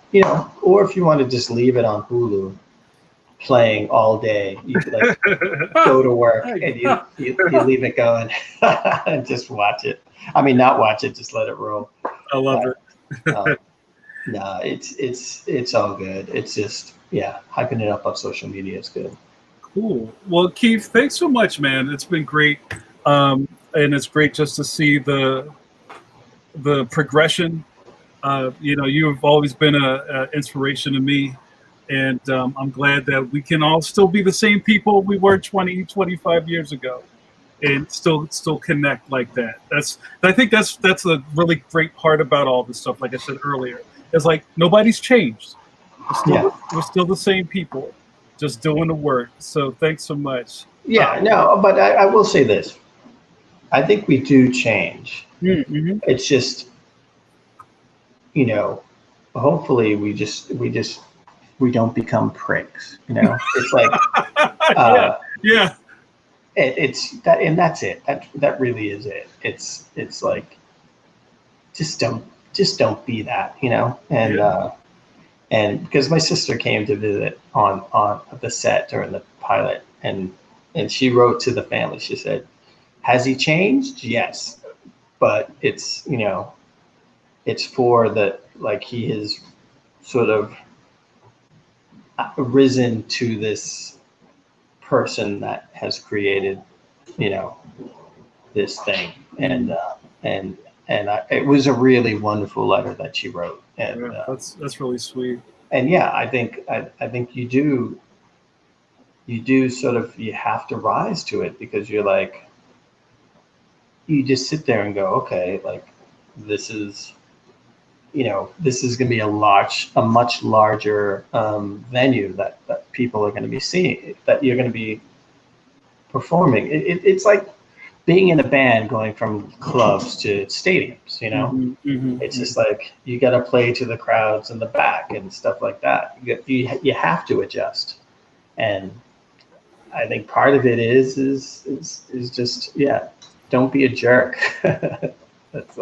or if you want to just leave it on Hulu playing all day, you could like go to work and you leave it going and just watch it. I mean, not watch it, just let it roll. I love it. No, it's all good. It's just, hyping it up on social media is good. Cool. Well, Keith, thanks so much, man. It's been great. And it's great just to see the progression. You've always been an inspiration to me. And I'm glad that we can all still be the same people we were 20, 25 years ago, and still connect like that. I think that's a really great part about all this stuff. Like I said earlier, it's like nobody's changed. We're still the same people, just doing the work. So thanks so much. Yeah, no, but I will say this. I think we do change. Mm-hmm. It's just, hopefully we don't become pricks. It's like, yeah. It's that, and that's it. That really is it. It's like, just don't be that, and because my sister came to visit on the set during the pilot, and she wrote to the family. She said, "Has he changed? Yes, but it's it's for the, like, he has sort of risen to this person that has created this thing." And it was a really wonderful letter that she wrote. And that's really sweet. And I think you do sort of, you have to rise to it, because you're like, you just sit there and go, okay, like, this is going to be a much larger venue that people are going to be seeing, that you're going to be performing. It's like being in a band going from clubs to stadiums, it's just like, you got to play to the crowds in the back and stuff like that. You have to adjust. And I think part of it is just, don't be a jerk. That's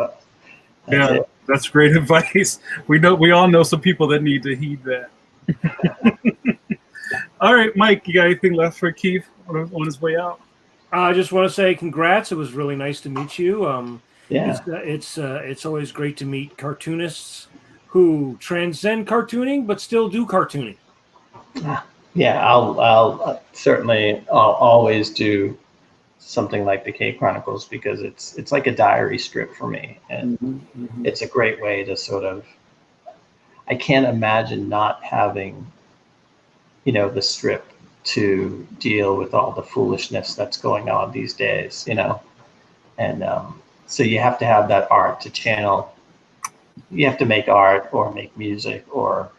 it. That's great advice. We all know some people that need to heed that. All right, Mike, you got anything left for Keith on his way out? I just want to say congrats. It was really nice to meet you. It's always great to meet cartoonists who transcend cartooning but still do cartooning. Yeah, I'll certainly I'll always do something like the K Chronicles because it's like a diary strip for me, and it's a great way to sort of. I can't imagine not having, the strip to deal with all the foolishness that's going on these days, and so you have to have that art to channel. You have to make art or make music or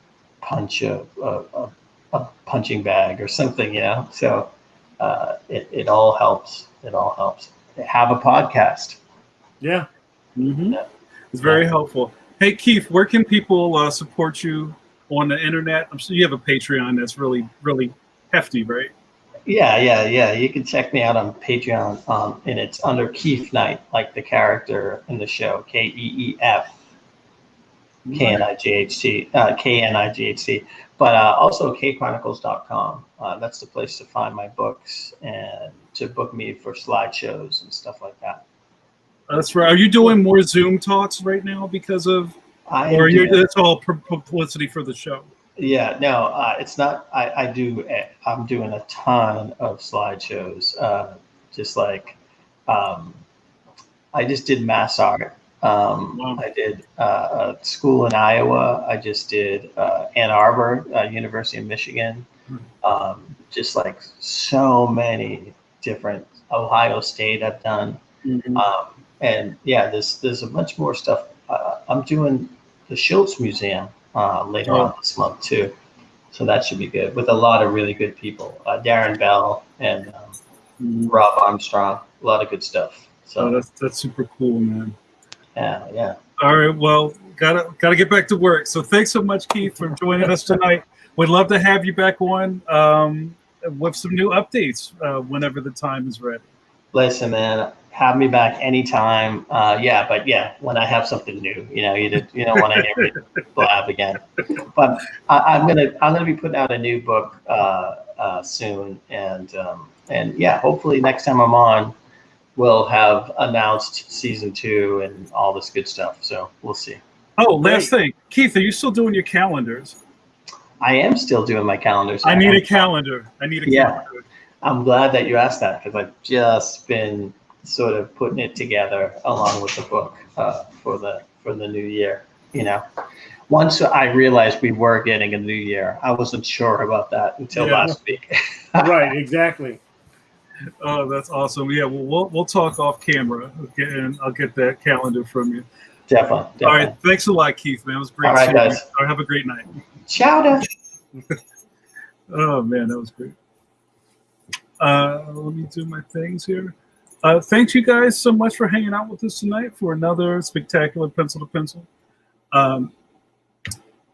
punch a punching bag or something, So it all helps. It all helps. Have a podcast. Yeah. It's very helpful. Hey, Keith, where can people support you on the internet? I'm sure you have a Patreon that's really, really hefty, right? Yeah. You can check me out on Patreon, and it's under KEEF KNIGHT, like the character in the show, KEEF. KNIGHT, but also kchronicles.com. That's the place to find my books and to book me for slideshows and stuff like that. That's right. Are you doing more Zoom talks right now because of, it's all publicity for the show? Yeah, no, it's not. I'm doing a ton of slideshows. Just like, I just did mass art. I did a school in Iowa. I just did Ann Arbor, University of Michigan. Just like so many different, Ohio State I've done. And yeah, there's a bunch more stuff. I'm doing the Schultz Museum later on this month too. So that should be good with a lot of really good people. Darren Bell and Rob Armstrong, a lot of good stuff. So that's super cool, man. Yeah. All right. Well, gotta get back to work. So thanks so much, Keith, for joining us tonight. We'd love to have you back on with some new updates whenever the time is ready. Listen, man, have me back anytime. But when I have something new, you don't want to hear me blab again. But I'm gonna be putting out a new book soon, and hopefully next time I'm on, we'll have announced season 2 and all this good stuff. So we'll see. Oh, last thing, Keith, are you still doing your calendars? I am still doing my calendars. I need a calendar. Calendar. I'm glad that you asked that because I've just been sort of putting it together along with the book for the new year. Once I realized we were getting a new year, I wasn't sure about that until last week. Right, exactly. Oh, that's awesome. Yeah, we'll talk off camera, and I'll get that calendar from you. Definitely. All right, thanks a lot, Keith, man. It was great. All right, guys. All right, have a great night. Ciao. Oh, man, that was great. Let me do my things here. Thanks, you guys, so much for hanging out with us tonight for another spectacular Pencil to Pencil.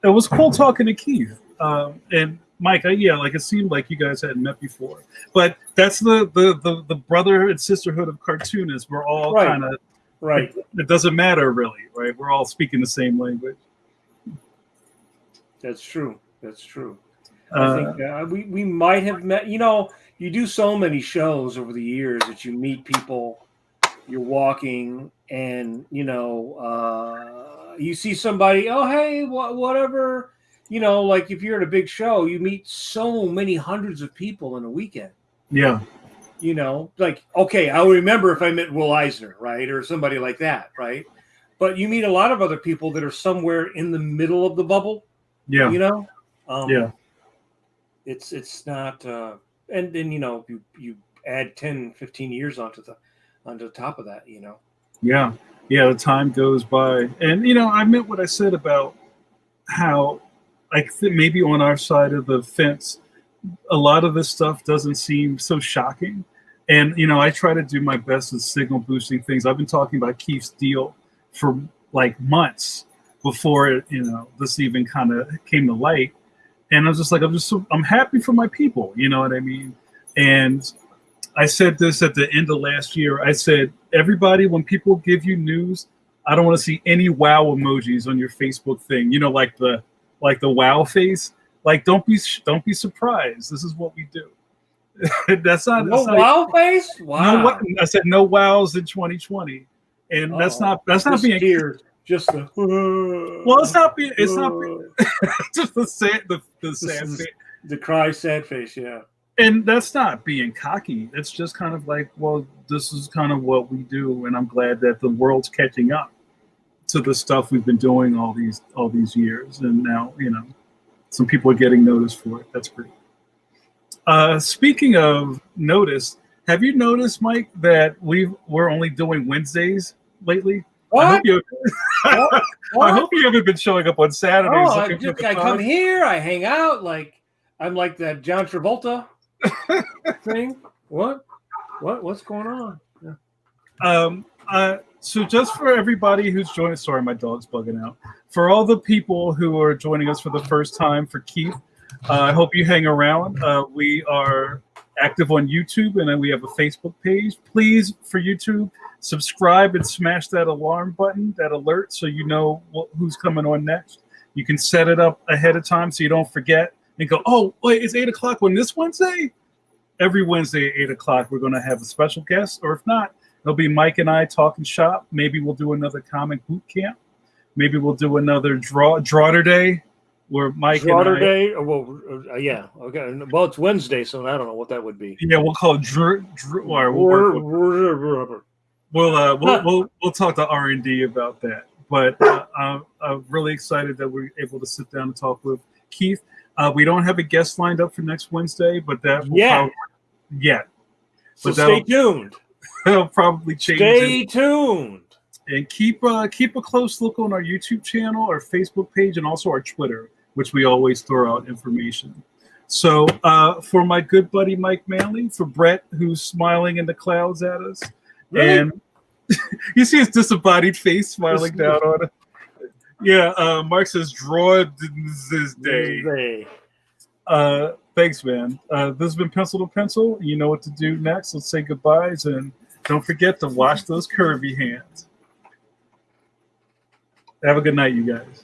It was cool talking to Keith. And Mike, it seemed like you guys hadn't met before. But that's the brother and sisterhood of cartoonists. We're all kind of... Right. It doesn't matter, really, right? We're all speaking the same language. That's true. I think we might have met. You do so many shows over the years that you meet people, you're walking, and you see somebody. Oh, hey, whatever. Like if you're at a big show, you meet so many hundreds of people in a weekend. Yeah. Okay, I'll remember if I met Will Eisner, right? Or somebody like that, right? But you meet a lot of other people that are somewhere in the middle of the bubble. Yeah. It's not, and then, you add 10, 15 years onto the top of that, Yeah. The time goes by. And, I meant what I said about how I think maybe on our side of the fence, a lot of this stuff doesn't seem so shocking. And, I try to do my best with signal boosting things. I've been talking about Keith's deal for like months before, this even kind of came to light. And I was just like, I'm happy for my people. You know what I mean? And I said this at the end of last year. I said, everybody, when people give you news, I don't want to see any wow emojis on your Facebook thing. Like the wow face. Like, don't be surprised. This is what we do. That's not wow face. Wow. No, I said no wows in 2020, and that's not being here. Just the well, it's not being just the sad The cry, sad face, yeah. And that's not being cocky. It's just kind of like, well, this is kind of what we do, and I'm glad that the world's catching up to the stuff we've been doing all these years, and now some people are getting noticed for it. That's great. Speaking of notice, have you noticed, Mike, that we're only doing Wednesdays lately? What? I hope you haven't been showing up on Saturdays. I come here, I hang out, like I'm like that John Travolta thing. What's going on? Yeah. So just for everybody who's joining, sorry, my dog's bugging out. For all the people who are joining us for the first time for Keith, I hope you hang around. We are active on YouTube, and then we have a Facebook page. Please, for YouTube, subscribe and smash that alarm button, that alert, so you know who's coming on next. You can set it up ahead of time so you don't forget and go, oh, wait, it's 8 o'clock on this Wednesday? Every Wednesday at 8 o'clock, we're going to have a special guest, or if not, it'll be Mike and I talking shop. Maybe we'll do another comic boot camp. Maybe we'll do another Drawder Day where Mike Drawder and I... Day? Yeah. Okay. Well, it's Wednesday, so I don't know what that would be. Yeah, we'll call it We'll talk to R&D about that. But I'm really excited that we're able to sit down and talk with Keith. We don't have a guest lined up for next Wednesday, but that will So stay tuned. It'll probably change. Stay tuned. And keep a close look on our YouTube channel, our Facebook page, and also our Twitter, which we always throw out information. So for my good buddy Mike Manley, for Brett, who's smiling in the clouds at us, really? And you see his disembodied face smiling down on it. Yeah, Mark says, draw this day. Thanks, man. This has been Pencil to Pencil. You know what to do next. Let's say goodbyes, and don't forget to wash those curvy hands. Have a good night, you guys.